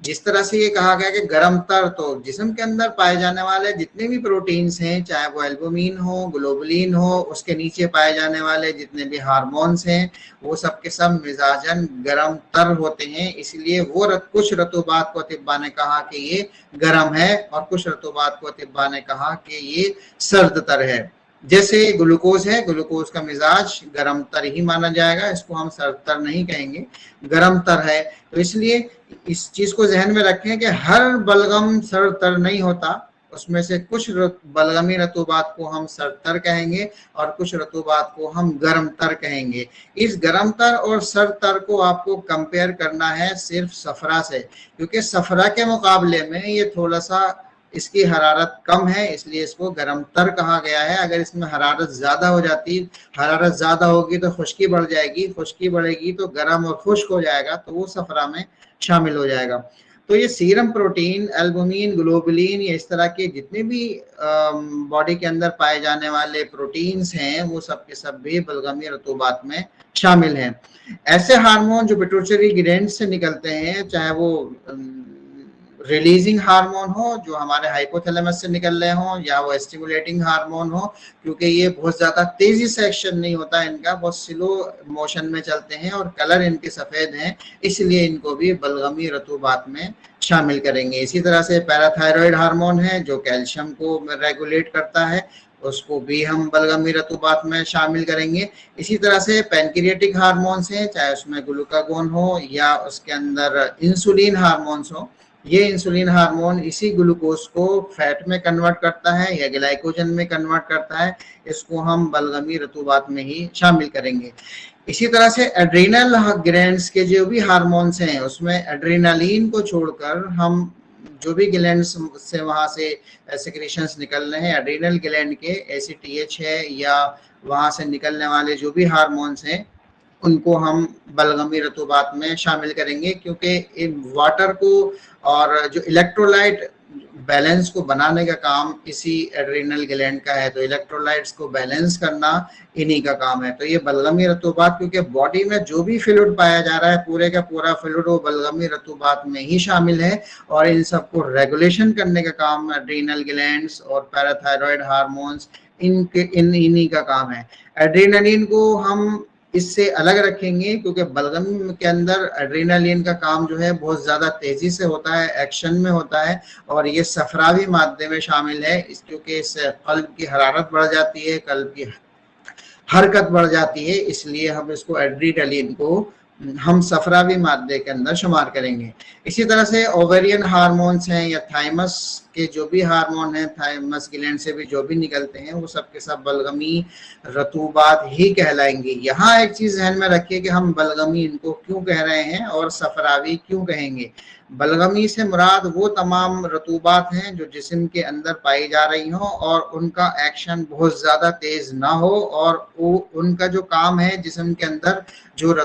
Speaker 1: जिस तरह से ये कहा गया कि गर्म तर, तो जिस्म के अंदर पाए जाने वाले जितने भी प्रोटीन्स हैं, चाहे वो एल्बुमिन हो, ग्लोबुलिन हो, उसके नीचे पाए जाने वाले जितने भी हार्मोन्स हैं, वो सब के सब मिजाजन गर्म तर होते हैं। इसलिए वो कुछ रतूबात को अतिब्बा ने कहा कि ये गर्म है, और कुछ रतूबात को अतिब्बा ने कहा कि ये सर्द तर है। जैसे ग्लूकोज है, ग्लूकोज का मिजाज गर्म तर ही माना जाएगा, इसको हम सर्द तर नहीं कहेंगे, गर्म तर है। तो इसलिए इस चीज को जहन में रखें कि हर बलगम सर्द तर नहीं होता, उसमें से कुछ बलगमी रतूबात को हम सर्द तर कहेंगे और कुछ रतूबात को हम गर्म तर कहेंगे। इस गर्म तर और सर्द तर को आपको कंपेयर करना है सिर्फ सफरा से, क्योंकि सफरा के मुकाबले में ये थोड़ा सा इसकी हरारत कम है, इसलिए इसको गर्म तर कहा गया है। अगर इसमें हरारत ज़्यादा हो जाती, हरारत ज़्यादा होगी तो खुश्की बढ़ जाएगी, खुश्की बढ़ेगी तो गर्म और खुश्क हो जाएगा, तो वो सफरा में शामिल हो जाएगा। तो ये सीरम प्रोटीन, एल्बुमिन, ग्लोबुलिन, ये इस तरह के जितने भी बॉडी के अंदर पाए जाने वाले प्रोटीन्स हैं, वो सब के सब भी बलगमी रतूबात में शामिल हैं। ऐसे हार्मोन जो पिट्यूटरी ग्लैंड से निकलते हैं, चाहे वो रिलीजिंग हार्मोन हो जो हमारे हाइपोथैलेमस से निकल रहे हों, या वो स्टिमुलेटिंग हार्मोन हो, क्योंकि ये बहुत ज्यादा तेजी से एक्शन नहीं होता इनका, बहुत स्लो मोशन में चलते हैं और कलर इनके सफेद हैं, इसलिए इनको भी बलगमी रतूबात में शामिल करेंगे। इसी तरह से पैराथायरॉयड हार्मोन है जो कैल्शियम को रेगुलेट करता है, उसको भी हम बलगमी रतूबात में शामिल करेंगे। इसी तरह से पैनक्रियाटिक हार्मोन्स हैं, चाहे उसमें ग्लूकागोन हो या उसके अंदर इंसुलिन हार्मोन्स हो, ये इंसुलिन हार्मोन इसी ग्लूकोज को फैट में कन्वर्ट करता है या ग्लाइकोजन में कन्वर्ट करता है, इसको हम बलगमी रतूबात में ही शामिल करेंगे। इसी तरह से एड्रीनल ग्लैंड्स के जो भी हार्मोन्स हैं उसमें एड्रेनालिन को छोड़कर हम जो भी ग्लैंड्स से वहां से सेक्रेशंस निकल रहे हैं एड्रीनल ग्लैंड के, ACTH है या वहां से निकलने वाले जो भी हार्मोन्स हैं उनको हम बलगमी रतूबात में शामिल करेंगे, क्योंकि वाटर को और जो इलेक्ट्रोलाइट बैलेंस को बनाने का काम इसी एड्रीनल ग्लैंड का है, तो इलेक्ट्रोलाइट्स को बैलेंस करना इन्हीं का काम है। तो ये बलगमी रतूबात, क्योंकि बॉडी में जो भी फ्लूइड पाया जा रहा है पूरे का पूरा फ्लूइड वो बलगमी रतूबात में ही शामिल है, और इन सबको रेगुलेशन करने का काम एड्रीनल ग्लैंड्स और पैराथायरॉयड हार्मोन्स इन्हीं का काम है। एड्रेनालिन को हम इससे अलग रखेंगे क्योंकि बलगम के अंदर एड्रेनालिन का काम जो है बहुत ज्यादा तेजी से होता है, एक्शन में होता है, और ये सफरावी मादे में शामिल है, क्योंकि इससे कल्ब की हरारत बढ़ जाती है, कल्ब की हरकत बढ़ जाती है, इसलिए हम इसको एड्रेनालिन को हम सफरावी मादे के अंदर शुमार करेंगे। इसी तरह से ओवेरियन हार्मोन्स हैं या थाइमस के जो भी हार्मोन हैं, थाइमस ग्लैंड से भी जो भी निकलते हैं वो सब के सब बलगमी रतूबात ही कहलाएंगे। यहाँ एक चीज ध्यान में रखिए कि हम बलगमी इनको क्यों कह रहे हैं और सफरावी क्यों कहेंगे। बलगमी से मुराद वो तमाम रतूबात हैं जो जिस्म के अंदर पाई जा रही हो और उनका एक्शन बहुत ज्यादा तेज ना हो, और वो उनका जो काम है जिस्म के अंदर जो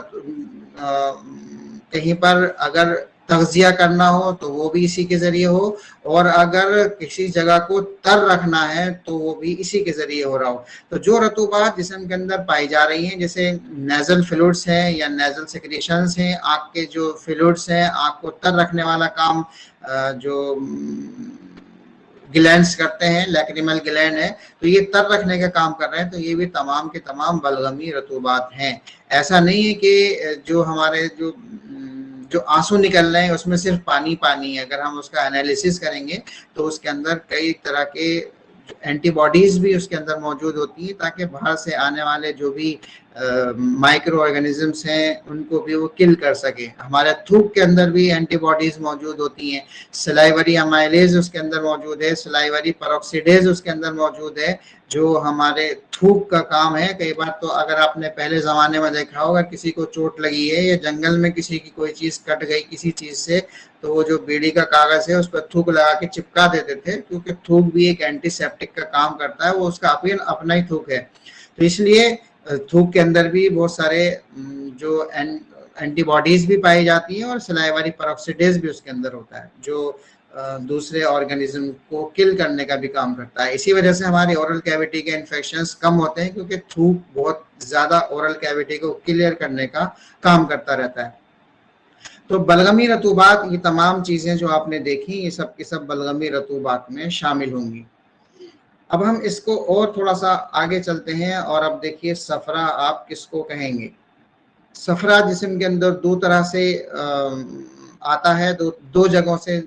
Speaker 1: कहीं पर अगर तग़ज़िया करना हो तो वो भी इसी के जरिए हो, और अगर किसी जगह को तर रखना है तो वो भी इसी के जरिए हो रहा हो। तो जो रतूबात जिस्म के अंदर पाई जा रही हैं, जैसे नेजल फ्लूइड्स हैं या नेजल सेक्रेशंस हैं, आँख के जो फ्लूइड्स हैं, आँख को तर रखने वाला काम जो ग्लैंड्स करते हैं, लैक्रिमल ग्लैंड है, तो ये तर रखने का काम कर रहे हैं, तो ये भी तमाम के तमाम बलगमी रतूबात हैं। ऐसा नहीं है कि जो हमारे जो आंसू निकल रहे हैं उसमें सिर्फ पानी पानी है। अगर हम उसका एनालिसिस करेंगे तो उसके अंदर कई तरह के एंटीबॉडीज भी उसके अंदर मौजूद होती हैं, ताकि बाहर से आने वाले जो भी माइक्रो ऑर्गेनिजम्स हैं उनको भी वो किल कर सके। हमारे थूक के अंदर भी एंटीबॉडीज मौजूद होती हैं, सलाइवरी अमाइलेज उसके अंदर मौजूद है, सलाइवरी पेरोक्सिडेज उसके अंदर मौजूद है, जो हमारे थूक का काम है। कई बार तो अगर आपने पहले ज़माने में देखा होगा, किसी को चोट लगी है या जंगल में किसी की कोई चीज़ कट गई किसी चीज़ से, तो वो जो बीड़ी का कागज़ है उस पर थूक लगा के चिपका देते थे, क्योंकि थूक भी एक एंटीसेप्टिक का काम करता है, वो उसका अपना ही थूक है। तो इसलिए थूक के अंदर भी बहुत सारे जो एंटीबॉडीज भी पाई जाती हैं, और सलाइवरी पेरोक्सिडेज भी उसके अंदर होता है, जो दूसरे ऑर्गेनिज्म को किल करने का भी काम करता है। इसी वजह से हमारी ओरल कैविटी के इन्फेक्शंस कम होते हैं, क्योंकि थूक बहुत ज़्यादा ओरल कैविटी को क्लियर करने का काम करता रहता है। तो बलगमी रतूबात, ये तमाम चीज़ें जो आपने देखी, ये सब की सब बलगमी रतूबात में शामिल होंगी। अब हम इसको और थोड़ा सा आगे चलते हैं, और अब देखिए सफरा आप किसको कहेंगे। सफरा जिस्म के अंदर दो तरह से आता है, दो जगहों से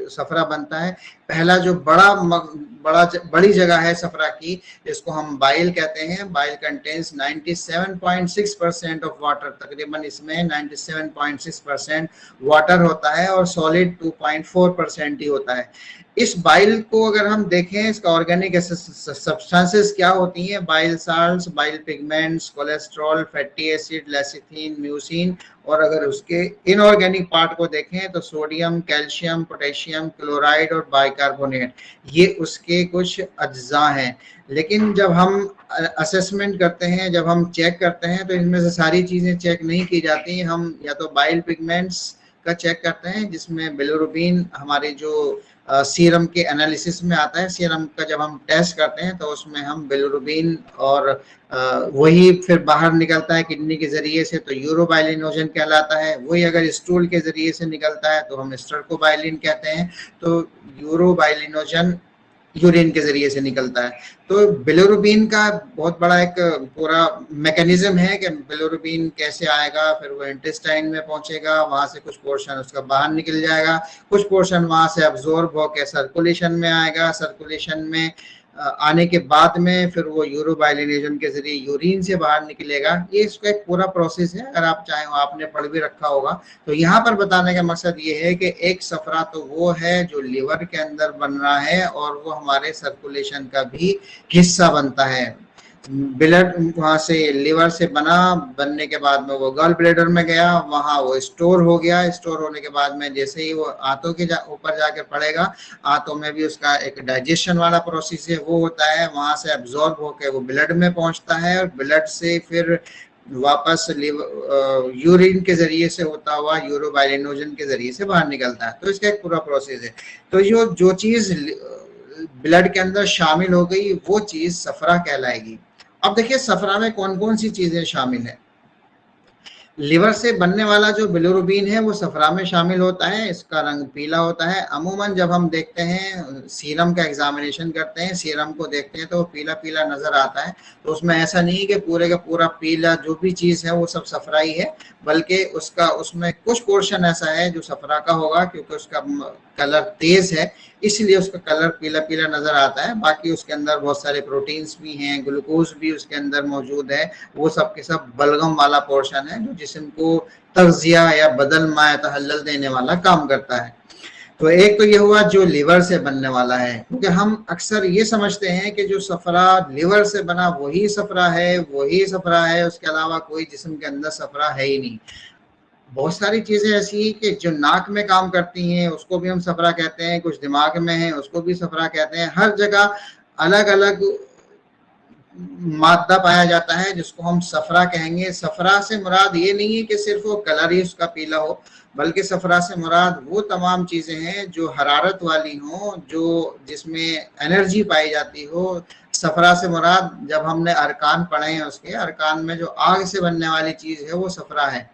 Speaker 1: सफरा बनता है। पहला जो बड़ी जगह है सफरा की, जिसको हम बाइल कहते हैं, बाइल कंटेन्स 97.6% ऑफ वाटर, तकरीबन इसमें 97.6% वाटर होता है और सॉलिड 2.4% ही होता है। इस बाइल को अगर हम देखें, इसका ऑर्गेनिक सब्सटेंसेस क्या होती हैं, bile salts, bile pigments, cholesterol, fatty acid, lecithin, mucin, और अगर उसके इनऑर्गेनिक पार्ट को देखें तो सोडियम, कैल्शियम, पोटेशियम, क्लोराइड और बाइकार्बोनेट, ये उसके कुछ अज्जा हैं। लेकिन जब हम असेसमेंट करते हैं, जब हम चेक करते हैं, तो इनमें से सारी चीज़ें चेक नहीं की जाती। हम या तो बाइल पिगमेंट्स का चेक करते हैं, जिसमें बिलिरुबिन हमारी जो सीरम के एनालिसिस में आता है। सीरम का जब हम टेस्ट करते हैं तो उसमें हम बिलिरुबिन और वही फिर बाहर निकलता है किडनी के जरिए से तो यूरोबाइलिनोजन कहलाता है। वही अगर स्टूल के जरिए से निकलता है तो हम स्ट्रेकोबाइलिन कहते हैं। तो यूरोबाइलिनोजन यूरिन के जरिए से निकलता है। तो बिलिरुबिन का बहुत बड़ा एक पूरा मैकेनिज्म है कि बिलिरुबिन कैसे आएगा, फिर वो इंटेस्टाइन में पहुंचेगा, वहां से कुछ पोर्शन उसका बाहर निकल जाएगा, कुछ पोर्शन वहां से अब्जॉर्ब होकर सर्कुलेशन में आएगा, सर्कुलेशन में आने के बाद में फिर वो यूरोबाइलिनेजन के जरिए यूरिन से बाहर निकलेगा। ये इसका एक पूरा प्रोसेस है, अगर आप चाहें आपने पढ़ भी रखा होगा। तो यहाँ पर बताने का मकसद ये है कि एक सफरा तो वो है जो लिवर के अंदर बन रहा है और वो हमारे सर्कुलेशन का भी हिस्सा बनता है। ब्लड वहां से लिवर से बनने के बाद में वो गॉल ब्लैडर में गया, वहां वो स्टोर हो गया। स्टोर होने के बाद में जैसे ही वो आंतों के ऊपर जाके पड़ेगा, आंतों में भी उसका एक डाइजेशन वाला प्रोसेस है वो होता है, वहां से एब्जॉर्ब होकर वो ब्लड में पहुंचता है और ब्लड से फिर वापस यूरिन के जरिए से होता हुआ यूरोबाइलिनोजन के जरिए से बाहर निकलता है। तो इसका एक पूरा प्रोसेस है। तो जो चीज ब्लड के अंदर शामिल हो गई वो चीज सफरा कहलाएगी। अब देखिए सफरा में कौन कौन सी चीजें शामिल है। लिवर से बनने वाला जो बिलिरुबिन है वो सफरा में शामिल होता है, इसका रंग पीला होता है। अमूमन जब हम देखते हैं सीरम का एग्जामिनेशन करते हैं, सीरम को देखते हैं तो वो पीला पीला नजर आता है। तो उसमें ऐसा नहीं है कि पूरे का पूरा पीला जो भी चीज है वो सब सफरा ही है, बल्कि उसमें कुछ पोर्शन ऐसा है जो सफरा का होगा, क्योंकि उसका कलर तेज है इसलिए उसका कलर पीला पीला नजर आता है। बाकी उसके अंदर बहुत सारे प्रोटीन्स भी हैं, ग्लूकोज भी उसके अंदर मौजूद है, वो सब के सब बलगम वाला पोर्शन है जो जिस्म को तग़ज़िया या बदल माए तहल्लुल देने वाला काम करता है। तो एक तो ये हुआ जो लिवर से बनने वाला है, क्योंकि हम अक्सर ये समझते हैं कि जो सफरा लिवर से बना वही सफरा है, उसके अलावा कोई जिस्म के अंदर सफरा है ही नहीं। बहुत सारी चीजें ऐसी हैं कि जो नाक में काम करती हैं उसको भी हम सफरा कहते हैं, कुछ दिमाग में है उसको भी सफरा कहते हैं। हर जगह अलग अलग मादा पाया जाता है जिसको हम सफरा कहेंगे। सफरा से मुराद ये नहीं है कि सिर्फ वो कलर ही उसका पीला हो, बल्कि सफरा से मुराद वो तमाम चीजें हैं जो हरारत वाली हो, जो जिसमें एनर्जी पाई जाती हो। सफरा से मुराद जब हमने अरकान पढ़े हैं उसके अरकान में जो आग से बनने वाली चीज है वो सफरा है,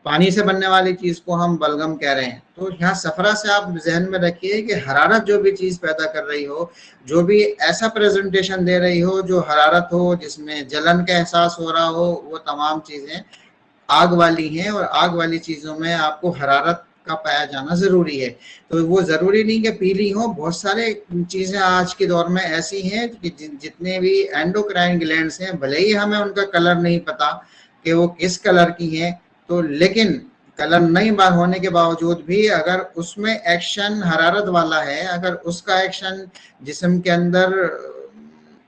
Speaker 1: पानी से बनने वाली चीज को हम बलगम कह रहे हैं। तो यहाँ सफरा से आप जहन में रखिए कि हरारत जो भी चीज पैदा कर रही हो, जो भी ऐसा प्रेजेंटेशन दे रही हो जो हरारत हो, जिसमें जलन का एहसास हो रहा हो, वो तमाम चीजें आग वाली हैं और आग वाली चीजों में आपको हरारत का पाया जाना जरूरी है। तो वो जरूरी नहीं कि पीली हो, बहुत सारे चीजें आज के दौर में ऐसी हैं कि जितने भी एंडोक्राइन ग्लैंड्स हैं, भले ही हमें उनका कलर नहीं पता कि वो किस कलर की हैं, तो लेकिन कलर नहीं बार होने के बावजूद भी अगर उसमें एक्शन हरारत वाला है, अगर उसका एक्शन जिस्म के अंदर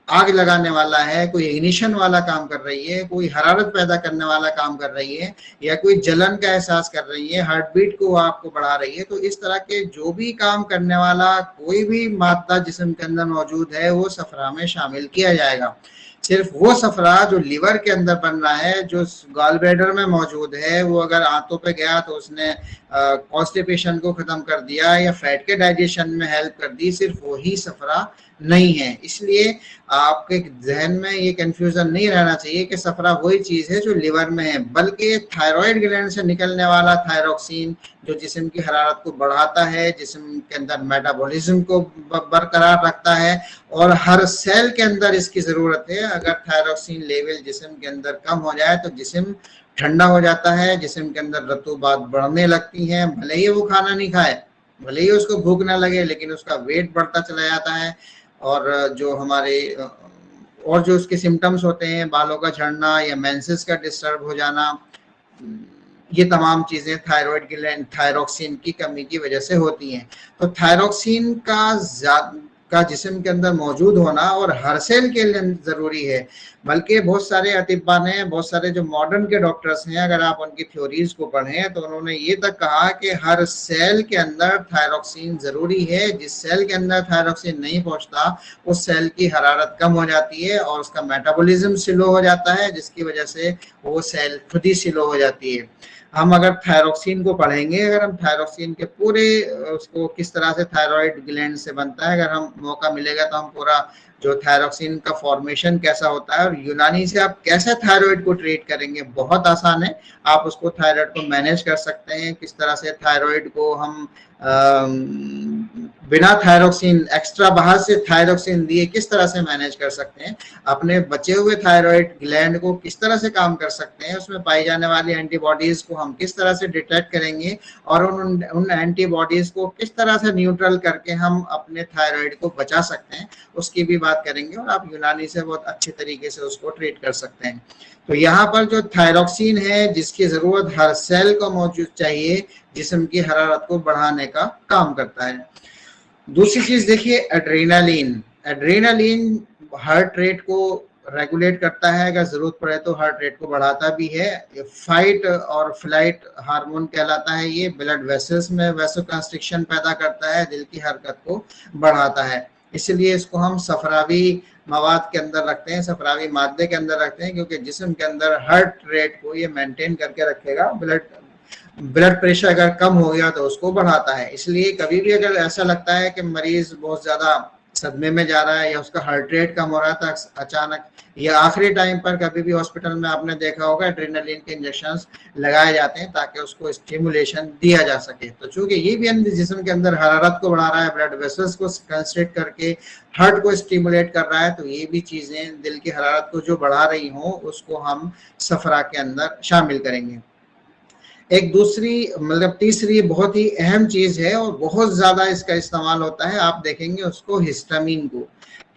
Speaker 1: आग लगाने वाला है, कोई इग्निशन वाला काम कर रही है, कोई हरारत पैदा करने वाला काम कर रही है, या कोई जलन का एहसास कर रही है, हार्ट बीट को आपको बढ़ा रही है, तो इस तरह के जो भी काम करने वाला कोई भी मादा जिस्म के अंदर मौजूद है वो सफरा में शामिल किया जाएगा। सिर्फ वो सफरा जो लिवर के अंदर बन रहा है, जो गॉल ब्लैडर में मौजूद है, वो अगर आंतों पे गया तो उसने कॉन्स्टिपेशन को खत्म कर दिया या फैट के डाइजेशन में हेल्प कर दी, सिर्फ वही सफरा नहीं है। इसलिए आपके जहन में ये कंफ्यूजन नहीं रहना चाहिए कि सफरा वही चीज है जो लिवर में है, बल्कि थायराइड ग्लैंड से निकलने वाला थायरोक्सिन जो जिस्म की हरारत को बढ़ाता है, जिस्म के अंदर मेटाबॉलिज्म को बरकरार रखता है, और हर सेल के अंदर इसकी जरूरत है। अगर थायरोक्सिन लेवल जिस्म के अंदर कम हो जाए तो जिस्म ठंडा हो जाता है, जिस्म के अंदर रतूबात बढ़ने लगती है, भले ही वो खाना नहीं खाए, भले ही उसको भूख ना लगे, लेकिन उसका वेट बढ़ता चला जाता है। और जो हमारे और जो उसके सिम्टम्स होते हैं, बालों का झड़ना या मेंसेस का डिस्टर्ब हो जाना, ये तमाम चीजें थायराइड ग्लैंड थायरोक्सिन की कमी की वजह से होती हैं। तो थायरोक्सिन का जिस्म के अंदर मौजूद होना और हर सेल के लिए जरूरी है। बल्कि बहुत सारे अतिब्बा ने, बहुत सारे जो मॉडर्न के डॉक्टर्स हैं, अगर आप उनकी थ्योरीज को पढ़ें तो उन्होंने ये तक कहा कि हर सेल के अंदर थायरोक्सिन जरूरी है। जिस सेल के अंदर थायरोक्सिन नहीं पहुंचता उस सेल की हरारत कम हो जाती है और उसका मेटाबॉलिज्म स्लो हो जाता है, जिसकी वजह से वो सेल खुद ही स्लो हो जाती है। हम अगर थायरोक्सिन को पढ़ेंगे, अगर हम थायरोक्सिन के पूरे उसको किस तरह से थायराइड ग्लैंड से बनता है, अगर हम मौका मिलेगा तो हम पूरा जो थायरोक्सिन का फॉर्मेशन कैसा होता है और यूनानी से आप कैसे थायराइड को ट्रीट करेंगे, बहुत आसान है। आप उसको थायराइड को मैनेज कर सकते हैं, किस तरह से थायराइड को हम बिना थायरोक्सिन एक्स्ट्रा बाहर से थायरोक्सिन दिए किस तरह से मैनेज कर सकते हैं, अपने बचे हुए थायराइड ग्लैंड को किस तरह से काम कर सकते हैं, उसमें पाई जाने वाली एंटीबॉडीज को हम किस तरह से डिटेक्ट करेंगे और उन एंटीबॉडीज को किस तरह से न्यूट्रल करके हम अपने थायराइड को बचा सकते हैं, उसकी भी बात करेंगे और आप यूनानी से बहुत अच्छे तरीके से उसको ट्रीट कर सकते हैं। तो यहाँ पर जो थायरोक्सिन है जिसकी जरूरत हर सेल को मौजूद चाहिए, जिस्म की हरारत को बढ़ाने का काम करता है। दूसरी चीज देखिए एड्रेनालिन। एड्रेनालिन हार्ट रेट को रेगुलेट करता है, अगर जरूरत पड़े तो हार्ट रेट को बढ़ाता भी है। फाइट और फ्लाइट हार्मोन कहलाता है, ये ब्लड वेसल्स में वैसोकंस्ट्रिक्शन पैदा करता है, दिल की हरकत को बढ़ाता है, इसलिए इसको हम सफरावी मवाद के अंदर रखते हैं, सफरावी मादे के अंदर रखते हैं, क्योंकि जिस्म के अंदर हार्ट रेट को ये मेंटेन करके रखेगा। ब्लड प्रेशर अगर कम हो गया तो उसको बढ़ाता है। इसलिए कभी भी अगर ऐसा लगता है कि मरीज बहुत ज्यादा सदमे में जा रहा है या उसका हार्ट रेट कम हो रहा था अचानक, या आखिरी टाइम पर कभी भी हॉस्पिटल में आपने देखा होगा एड्रेनालिन के इंजेक्शंस लगाए जाते हैं ताकि उसको स्टिमुलेशन दिया जा सके। तो चूंकि ये भी जिस्म के अंदर हरारत को बढ़ा रहा है, ब्लड वेसल्स को कंस्ट्रिक्ट करके हार्ट को स्टिमुलेट कर रहा है, तो ये भी चीजें दिल की हरारत को जो बढ़ा रही हो उसको हम सफरा के अंदर शामिल करेंगे। एक दूसरी मतलब तीसरी बहुत ही अहम चीज है और बहुत ज्यादा इसका इस्तेमाल होता है, आप देखेंगे उसको हिस्टामिन को,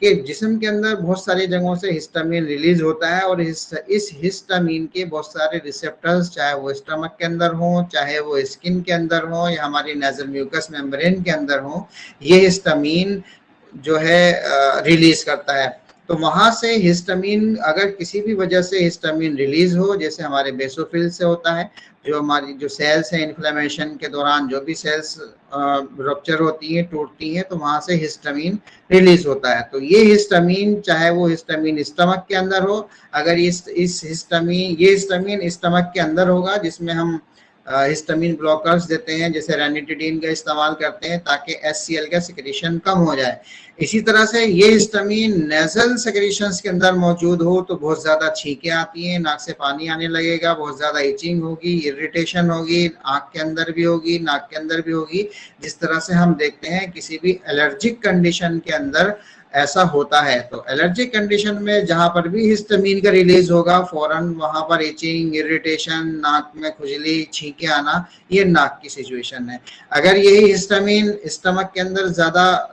Speaker 1: कि जिस्म के अंदर बहुत सारी जगहों से हिस्टामिन रिलीज होता है और इस हिस्टामिन के बहुत सारे रिसेप्टर्स, चाहे वो स्टमक के अंदर हो, चाहे वो स्किन के अंदर हो या हमारी नेजल म्यूकस मेम्ब्रेन के अंदर हो, ये हिस्टामिन जो है रिलीज करता है। तो वहां से हिस्टामिन, अगर किसी भी वजह से हिस्टामिन रिलीज हो, जैसे हमारे बेसोफिल से होता है, जो हमारी जो सेल्स हैं इन्फ्लेमेशन के दौरान जो भी सेल्स रप्चर होती हैं, टूटती हैं, तो वहां से हिस्टामिन रिलीज होता है। तो ये हिस्टामिन, चाहे वो हिस्टामिन स्टमक के अंदर हो, अगर ये हिस्टामिन स्टमक के अंदर होगा, जिसमें हम हिस्टामिन ब्लॉकर्स देते हैं, जैसे रेनिटिडीन का इस्तेमाल करते हैं ताकि एचसीएल का सिक्रीशन कम हो जाए। इसी तरह से ये हिस्टामिन नेजल सेक्रेशंस के अंदर मौजूद हो तो बहुत ज्यादा छींकें आती हैं, नाक से पानी आने लगेगा, बहुत ज्यादा इचिंग होगी, इरिटेशन होगी, आंख के अंदर भी होगी, नाक के अंदर भी होगी। जिस तरह से हम देखते हैं किसी भी एलर्जिक कंडीशन के अंदर ऐसा होता है। तो एलर्जिक कंडीशन में जहां पर भी हिस्टामिन का रिलीज होगा, फौरन वहां पर इचिंग, इरिटेशन, नाक में खुजली, छींके आना, ये नाक की सिचुएशन है। अगर यही हिस्टामिन स्टमक के अंदर ज्यादा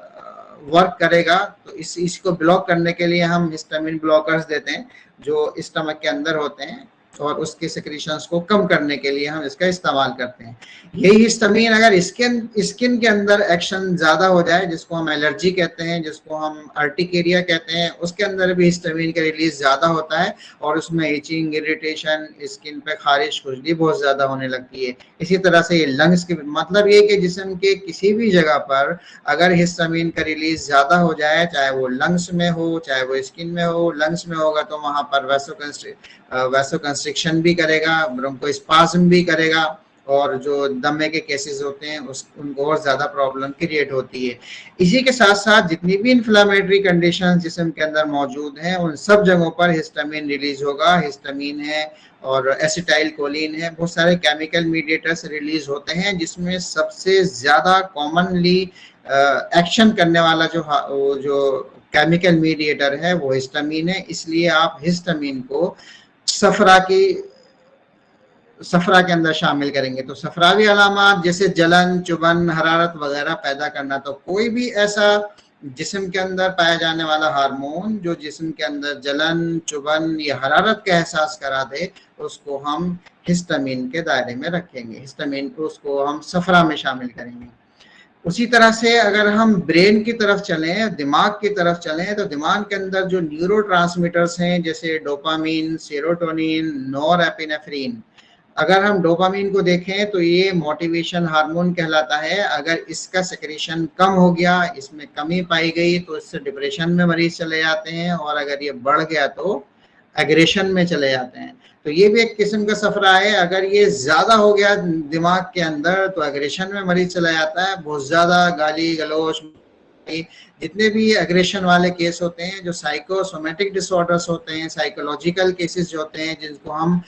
Speaker 1: वर्क करेगा तो इसको ब्लॉक करने के लिए हम हिस्टामिन ब्लॉकर्स देते हैं जो स्टमक के अंदर होते हैं, और उसके सेक्रेशंस को कम करने के लिए हम इसका इस्तेमाल करते हैं। यही हिस्टामिन अगर स्किन के अंदर एक्शन ज्यादा हो जाए, जिसको हम एलर्जी कहते हैं, जिसको हम अर्टिकेरिया कहते हैं, उसके अंदर भी हिस्टामिन का रिलीज ज्यादा होता है और उसमें इचिंग, इरिटेशन, स्किन पे खारिश, खुजली बहुत ज्यादा होने लगती है। इसी तरह से ये लंग्स के मतलब ये कि जिस्म के किसी भी जगह पर अगर हिस्टामिन का रिलीज ज्यादा हो जाए, चाहे वो लंग्स में हो, चाहे वो स्किन में हो, लंग्स में होगा तो वहां पर वैसोकंस्ट्रिक्शन भी करेगा, ब्रोंकोस्पाज्म भी करेगा, और जो दमे के केसेस होते हैं उनको और ज्यादा प्रॉब्लम क्रिएट होती है। इसी के साथ साथ जितनी भी इन्फ्लेमेटरी कंडीशंस जिस्म के अंदर मौजूद हैं, उन सब जगहों पर हिस्टामिन रिलीज होगा। हिस्टामिन है और एसिटाइल कोलिन है, बहुत सारे केमिकल मीडिएटर्स रिलीज होते हैं, जिसमें सबसे ज्यादा कॉमनली एक्शन करने वाला जो केमिकल मीडिएटर है वो हिस्टामिन है। इसलिए आप हिस्टामिन को सफरा के अंदर शामिल करेंगे। तो सफरावी अलामात जैसे जलन, चुभन, हरारत वगैरह पैदा करना, तो कोई भी ऐसा जिस्म के अंदर पाया जाने वाला हार्मोन जो जिस्म के अंदर जलन, चुभन या हरारत का एहसास करा दे, उसको हम हिस्टामिन के दायरे में रखेंगे, हिस्टामिन को उसको हम सफरा में शामिल करेंगे। उसी तरह से अगर हम ब्रेन की तरफ चलें, दिमाग की तरफ चलें, तो दिमाग के अंदर जो न्यूरोट्रांसमीटर्स हैं जैसे डोपामिन, सेरोटोनिन, नॉरएपिनेफ्रिन, अगर हम डोपामिन को देखें तो ये मोटिवेशन हार्मोन कहलाता है। अगर इसका सेक्रेशन कम हो गया, इसमें कमी पाई गई, तो इससे डिप्रेशन में मरीज चले जाते हैं, और अगर ये बढ़ गया तो एग्रेशन में चले जाते हैं। तो ये भी एक किस्म का सफरा है। अगर ये ज्यादा हो गया दिमाग के अंदर तो एग्रेशन में मरीज चला जाता है। बहुत ज्यादा गाली गलौज, जितने भी एग्रेशन वाले केस होते हैं, जो साइकोसोमेटिक डिसऑर्डर्स होते हैं, साइकोलॉजिकल केसेस जो होते हैं, जिनको हम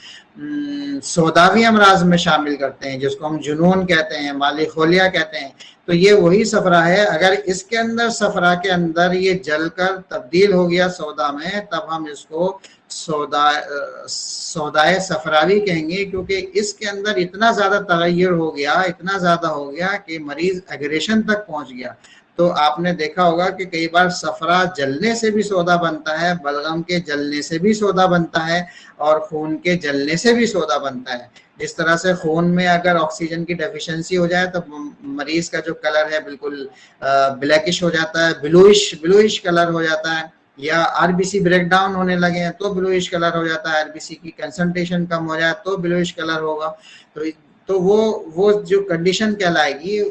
Speaker 1: सौदावी अमराज में शामिल करते हैं, जिसको हम जुनून कहते हैं, माली खोलिया कहते हैं, तो ये वही सफरा है। अगर इसके अंदर सफरा के अंदर ये जलकर तब्दील हो गया सौदा में, तब हम इसको सौदाए सफरावी कहेंगे, क्योंकि इसके अंदर इतना ज्यादा तगय्युर हो गया, इतना ज्यादा हो गया कि मरीज एग्रेशन तक पहुंच गया। तो आपने देखा होगा कि कई बार सफरा जलने से भी सौदा बनता है, बलगम के जलने से भी सौदा बनता है, और खून के जलने से भी सौदा बनता है। जिस तरह से खून में अगर ऑक्सीजन की डेफिशिएंसी हो जाए तो मरीज का जो कलर है बिल्कुल ब्लैकिश हो जाता है, ब्लूइश कलर हो जाता है, या आरबीसी ब्रेक डाउन होने लगे हैं तो ब्लूइश कलर हो जाता है, आरबीसी की कंसंट्रेशन कम हो जाए तो ब्लूइश कलर होगा। तो वो जो कंडीशन कहलाएगी,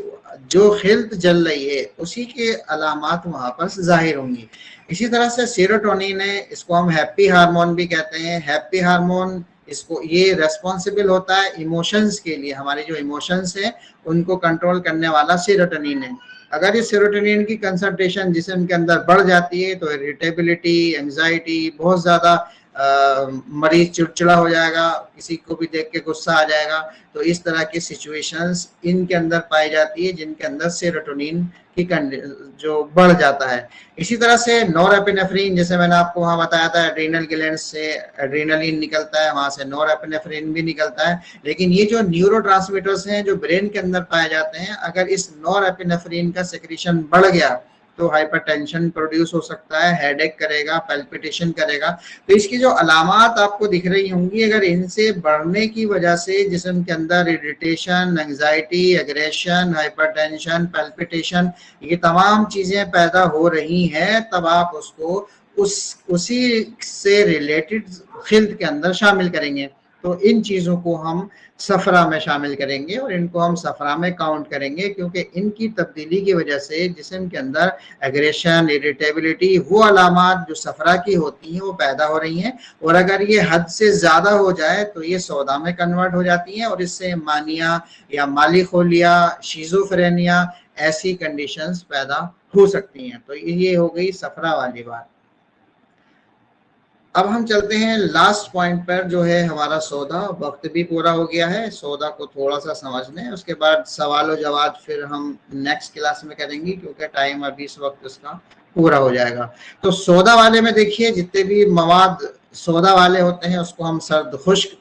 Speaker 1: जो खिल्त जल रही है उसी के अलामात वहां पर जाहिर होंगी। इसी तरह से सेरोटोनिन है, इसको हम हैप्पी हार्मोन भी कहते हैं। हैप्पी हार्मोन, इसको ये रेस्पॉन्सिबल होता है इमोशंस के लिए, हमारे जो इमोशंस हैं उनको कंट्रोल करने वाला सेरोटोनिन है। अगर इस सेरोटोनिन की कंसंट्रेशन जिस्म के अंदर बढ़ जाती है तो इरिटेबिलिटी, एंजाइटी, बहुत ज्यादा मरीज चिड़चिड़ा हो जाएगा, किसी को भी देख के गुस्सा आ जाएगा। तो इस तरह की सिचुएशंस इनके अंदर पाई जाती है जिनके अंदर सेरोटोनिन की जो बढ़ जाता है। इसी तरह से नॉरएपिनेफ्रिन, जैसे मैंने आपको वहां बताया था, एड्रीनल ग्लैंड से एड्रीनलिन निकलता है, वहां से नॉरएपिनेफ्रिन भी निकलता है। लेकिन ये जो न्यूरोट्रांसमीटर्स हैं जो ब्रेन के अंदर पाए जाते हैं, अगर इस नॉरएपिनेफ्रिन का सेक्रेशन बढ़ गया तो हाइपरटेंशन प्रोड्यूस हो सकता है, हेडेक करेगा, पैल्पिटेशन करेगा। तो इसकी जो अलामात आपको दिख रही होंगी, अगर इनसे बढ़ने की वजह से जिस्म के अंदर irritation, anxiety, aggression, hypertension, palpitation, ये तमाम चीजें पैदा हो रही हैं, तब आप उसको उसी से रिलेटेड खिल्त के अंदर शामिल करेंगे। तो इन चीजों को हम सफरा में शामिल करेंगे और इनको हम सफरा में काउंट करेंगे, क्योंकि इनकी तब्दीली की वजह से जिस्म के अंदर एग्रेशन, इरिटेबिलिटी, वो अलामात जो सफरा की होती हैं वो पैदा हो रही हैं। और अगर ये हद से ज्यादा हो जाए तो ये सौदा में कन्वर्ट हो जाती हैं, और इससे मानिया या माली खोलिया, शिज़ोफ्रेनिया, ऐसी कंडीशंस पैदा हो सकती हैं। तो ये हो गई सफरा वाली बात। अब हम चलते हैं लास्ट पॉइंट पर, जो है हमारा सौदा। वक्त भी पूरा हो गया है, सौदा को थोड़ा सा समझ लें, उसके बाद सवाल और जवाब फिर हम नेक्स्ट क्लास में करेंगे, क्योंकि टाइम अभी इस वक्त उसका पूरा हो जाएगा। तो सौदा वाले में देखिए, जितने भी मवाद सौदा वाले होते हैं उसको हम सर्द खुश्क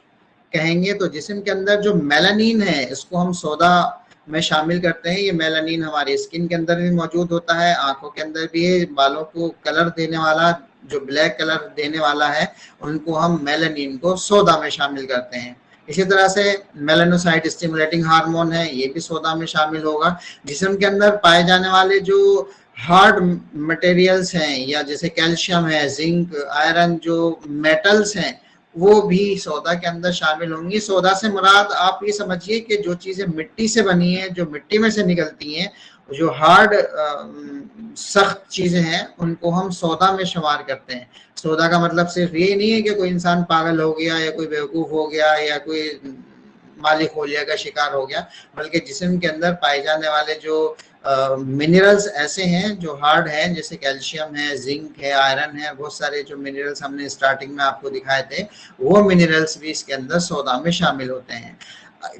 Speaker 1: कहेंगे। तो जिस्म के अंदर जो मेलानिन है इसको हम सौदा में शामिल करते हैं। ये मेलानिन हमारी स्किन के अंदर भी मौजूद होता है, आंखों के अंदर भी है, बालों को कलर देने वाला, जो ब्लैक कलर देने वाला है, उनको हम मेलानिन को सौदा में शामिल करते हैं। इसी तरह से मेलानोसाइट स्टिमुलेटिंग हार्मोन है, ये भी सौदा में शामिल होगा। जिस्म के अंदर पाए जाने वाले जो हार्ड मटेरियल्स हैं, या जैसे कैल्शियम है, जिंक, आयरन, जो मेटल्स हैं, वो भी सौदा के अंदर शामिल होंगी। सौदा से मुराद आप ये समझिए कि जो चीजें मिट्टी से बनी है, जो मिट्टी में से निकलती हैं, जो हार्ड सख्त चीजें हैं, उनको हम सौदा में शुमार करते हैं। सौदा का मतलब सिर्फ ये नहीं है कि कोई इंसान पागल हो गया या कोई बेवकूफ हो गया या कोई माली खोलिया का शिकार हो गया, बल्कि जिस्म के अंदर पाए जाने वाले जो मिनरल्स ऐसे हैं जो हार्ड हैं, जैसे कैल्शियम है, जिंक है, आयरन है, बहुत सारे जो मिनरल्स हमने स्टार्टिंग में आपको दिखाए थे, वो मिनरल्स भी इसके अंदर सौदा में शामिल होते हैं।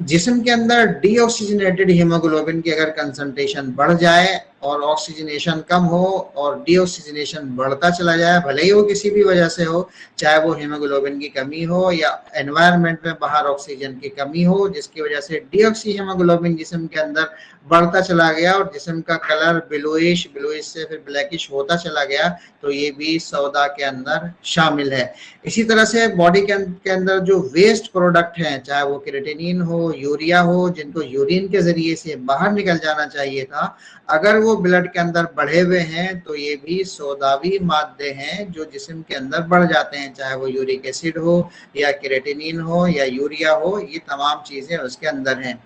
Speaker 1: जिस्म के अंदर डीऑक्सीजनेटेड हीमोग्लोबिन की अगर कंसंट्रेशन बढ़ जाए और ऑक्सीजनेशन कम हो और डीऑक्सीजनेशन बढ़ता चला जाए, भले ही वो किसी भी वजह से हो, चाहे वो हीमोग्लोबिन की कमी हो या एनवायरनमेंट में बाहर ऑक्सीजन की कमी हो, जिसकी वजह से डीऑक्सी हीमोग्लोबिन जिस्म के अंदर बढ़ता चला गया और जिस्म का कलर ब्लूइश से फिर ब्लैकिश होता चला गया, तो ये भी सौदा के अंदर शामिल है। इसी तरह से बॉडी के अंदर जो वेस्ट प्रोडक्ट हैं, चाहे वो क्रिएटिनिन हो, यूरिया हो, जिनको यूरिन के जरिए से बाहर निकल जाना चाहिए था, अगर वो ब्लड के अंदर बढ़े हुए हैं तो ये भी सौदावी मादे हैं जो जिस्म के अंदर बढ़ जाते हैं, चाहे वो यूरिक एसिड हो या क्रिएटिनिन हो या यूरिया हो, ये तमाम चीजें उसके अंदर हैं।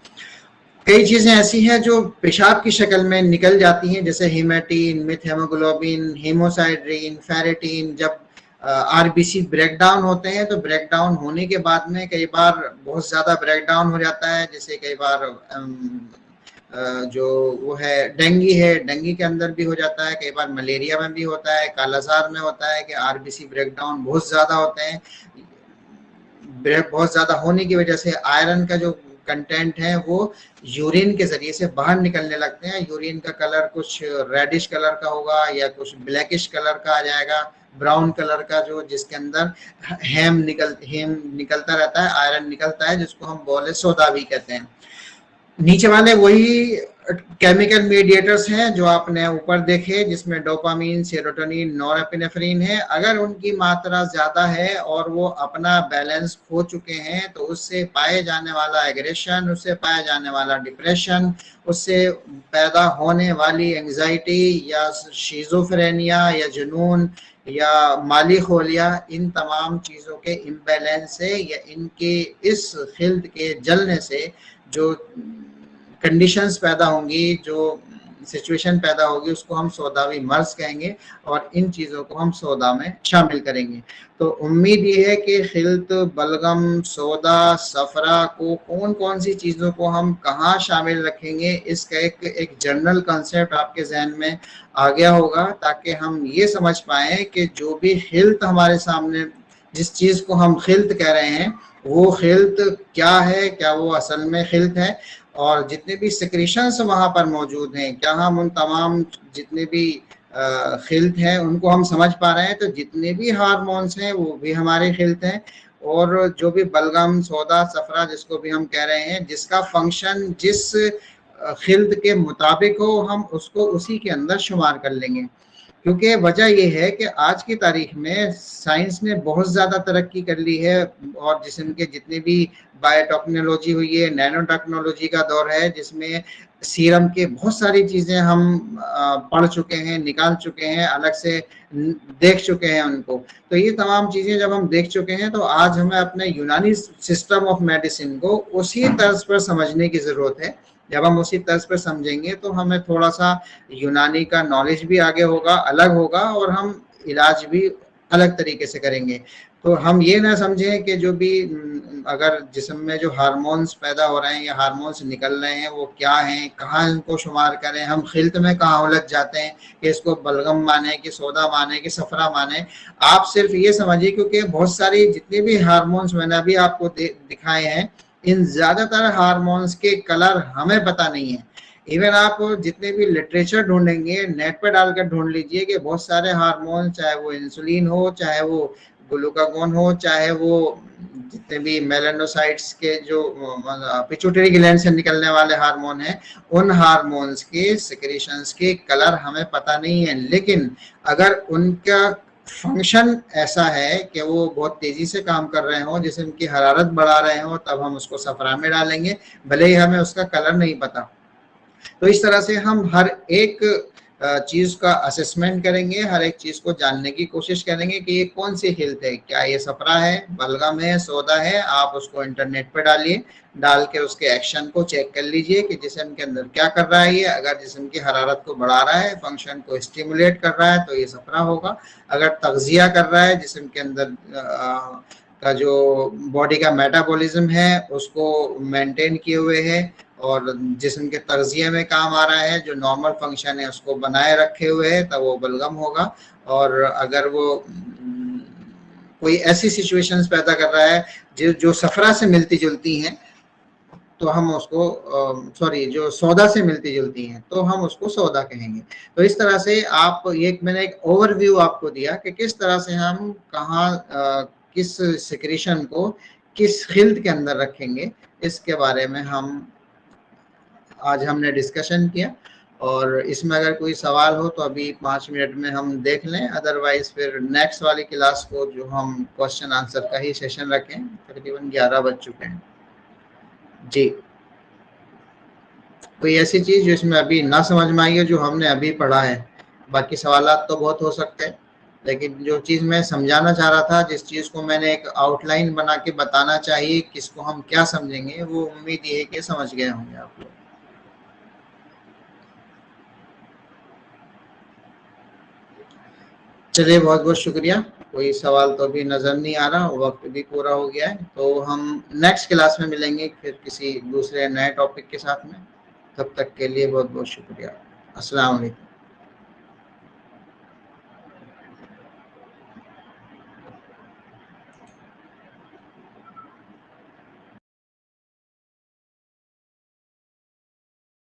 Speaker 1: कई चीजें ऐसी हैं जो पेशाब की शक्ल में निकल जाती हैं, जैसे हीमेटिन, मिथहेमोग्लोबिन, हीमोसाइड्रिन, फेरेटिन। जब आरबीसी ब्रेकडाउन होते हैं, तो ब्रेकडाउन होने के बाद में कई बार बहुत ज्यादा ब्रेकडाउन हो जाता है, जैसे कई बार जो वो है डेंगी के अंदर भी हो जाता है, कई बार मलेरिया में भी होता है, कालाजार में होता है कि आरबीसी ब्रेकडाउन बहुत ज्यादा होते हैं। ब्रेक बहुत ज्यादा होने की वजह से आयरन का जो कंटेंट है वो यूरिन के जरिए से बाहर निकलने लगते हैं। यूरिन का कलर कुछ रेडिश कलर का होगा या कुछ ब्लैकिश कलर का आ जाएगा, ब्राउन कलर का, जो जिसके अंदर हेम निकलता रहता है, आयरन निकलता है, जिसको हम बोले सोदा भी कहते हैं। नीचे वाले वही केमिकल मीडिएटर्स हैं जो आपने ऊपर देखे, जिसमें डोपामीन, सेरोटोनिन, नॉरएपिनेफ्रिन है। अगर उनकी मात्रा ज्यादा है और वो अपना बैलेंस खो चुके हैं, तो उससे पाए जाने वाला एग्रेशन, उससे पाया जाने वाला डिप्रेशन, उससे पैदा होने वाली एंजाइटी या शिजोफ्रेनिया या जुनून या माली खोलिया, इन तमाम चीजों के इम्बैलेंस से या इनके इस खिल्द के जलने से जो कंडीशंस पैदा होंगी, जो सिचुएशन पैदा होगी, उसको हम सौदावी मर्ज कहेंगे और इन चीज़ों को हम सौदा में शामिल करेंगे। तो उम्मीद ये है कि खिल्त, बलगम, सौदा, सफरा को कौन कौन सी चीज़ों को हम कहाँ शामिल रखेंगे, इसका एक जनरल कंसेप्ट आपके जहन में आ गया होगा, ताकि हम ये समझ पाएँ कि जो भी खिल्त हमारे सामने, जिस चीज़ को हम खिल्त कह रहे हैं, वो खिल्त क्या है, क्या वो असल में खिल्त है, और जितने भी सिक्रीशंस वहाँ पर मौजूद हैं, क्या हम उन तमाम जितने भी खिल्त हैं उनको हम समझ पा रहे हैं। तो जितने भी हार्मोन्स हैं वो भी हमारे खिल्त हैं, और जो भी बलगम, सौदा, सफरा जिसको भी हम कह रहे हैं, जिसका फंक्शन जिस खिल्त के मुताबिक हो, हम उसको उसी के अंदर शुमार कर लेंगे। क्योंकि वजह यह है कि आज की तारीख में साइंस ने बहुत ज़्यादा तरक्की कर ली है, और जिस्म के जितनी भी बायोटेक्नोलॉजी हुई है, नैनो टेक्नोलॉजी का दौर है, जिसमें सीरम के बहुत सारी चीज़ें हम पढ़ चुके हैं, निकाल चुके हैं, अलग से देख चुके हैं उनको। तो ये तमाम चीज़ें जब हम देख चुके हैं, तो आज हमें अपने यूनानी सिस्टम ऑफ मेडिसिन को उसी तर्ज पर समझने की ज़रूरत है। जब हम उसी तर्ज पर समझेंगे तो हमें थोड़ा सा यूनानी का नॉलेज भी आगे होगा, अलग होगा, और हम इलाज भी अलग तरीके से करेंगे। तो हम ये ना समझें कि जो भी अगर जिस्म में जो हार्मोन्स पैदा हो रहे हैं या हार्मोन्स निकल रहे हैं वो क्या हैं, कहाँ इनको शुमार करें, हम खिल्त में कहाँ उलझ जाते हैं कि इसको बलगम माने कि सौदा माने कि सफरा माने। आप सिर्फ ये समझिए, क्योंकि बहुत सारी जितने भी हार्मोन्स मैंने अभी आपको दिखाए हैं, इन ज़्यादातर हार्मोन्स के कलर हमें पता नहीं है। इवन आप जितने भी लिटरेचर ढूंढेंगे, नेट पर डालकर ढूंढ लीजिए कि बहुत सारे हार्मोन, चाहे वो इंसुलिन हो, चाहे वो ग्लूकागोन हो, चाहे वो जितने भी मेलानोसाइट्स के जो पिट्यूटरी ग्लैंड से निकलने वाले हार्मोन हैं, उन हार्मोन्स के सिक्रीशंस के कलर हमें पता नहीं है। लेकिन अगर उनका फंक्शन ऐसा है कि वो बहुत तेजी से काम कर रहे हो, जिससे उनकी हरारत बढ़ा रहे हो, तब हम उसको सफरा में डालेंगे, भले ही हमें उसका कलर नहीं पता। तो इस तरह से हम हर एक चीज का असेसमेंट करेंगे, हर एक चीज को जानने की कोशिश करेंगे कि ये कौन सी हेल्थ है, क्या ये सफरा है, बलगम है, सौदा है। आप उसको इंटरनेट पर डालिए, डाल के उसके एक्शन को चेक कर लीजिए कि जिस्म के अंदर क्या कर रहा है ये। अगर जिस्म की हरारत को बढ़ा रहा है, फंक्शन को स्टिमुलेट कर रहा है, तो ये सफरा होगा। अगर तग़ज़िया कर रहा है, जिस्म के अंदर का जो बॉडी का मेटाबॉलिज्म है उसको मेंटेन किए हुए है और जिस्म के तग़ज़िये में काम आ रहा है, जो नॉर्मल फंक्शन है उसको बनाए रखे हुए है, तब वो बलगम होगा। और अगर वो कोई ऐसी सिचुएशंस पैदा कर रहा है जो सफरा से मिलती जुलती हैं, तो हम उसको जो सौदा से मिलती जुलती हैं, तो हम उसको सौदा कहेंगे। तो इस तरह से आप मैंने एक ओवरव्यू आपको दिया कि किस तरह से हम कहाँ किस सिक्रीशन को किस खिल्त के अंदर रखेंगे, इसके बारे में हम आज हमने डिस्कशन किया। और इसमें अगर कोई सवाल हो तो अभी 5 मिनट में हम देख लें, अदरवाइज फिर नेक्स्ट वाली क्लास को जो हम क्वेश्चन आंसर का ही सेशन रखें। तकरीबन 11 बज चुके हैं जी। कोई ऐसी चीज़ जो इसमें अभी ना समझ में आई है जो हमने अभी पढ़ा है? बाकी सवालात तो बहुत हो सकते हैं, लेकिन जो चीज़ मैं समझाना चाह रहा था, जिस चीज़ को मैंने एक आउटलाइन बना के बताना चाहिए किसको हम क्या समझेंगे, वो उम्मीद ये है कि समझ गए होंगे आप लोग। चलिए, बहुत बहुत शुक्रिया। कोई सवाल तो अभी नज़र नहीं आ रहा, वक्त भी पूरा हो गया है, तो हम नेक्स्ट क्लास में मिलेंगे फिर किसी दूसरे नए टॉपिक के साथ में। तब तक के लिए बहुत बहुत शुक्रिया। अस्सलाम वालेकुम।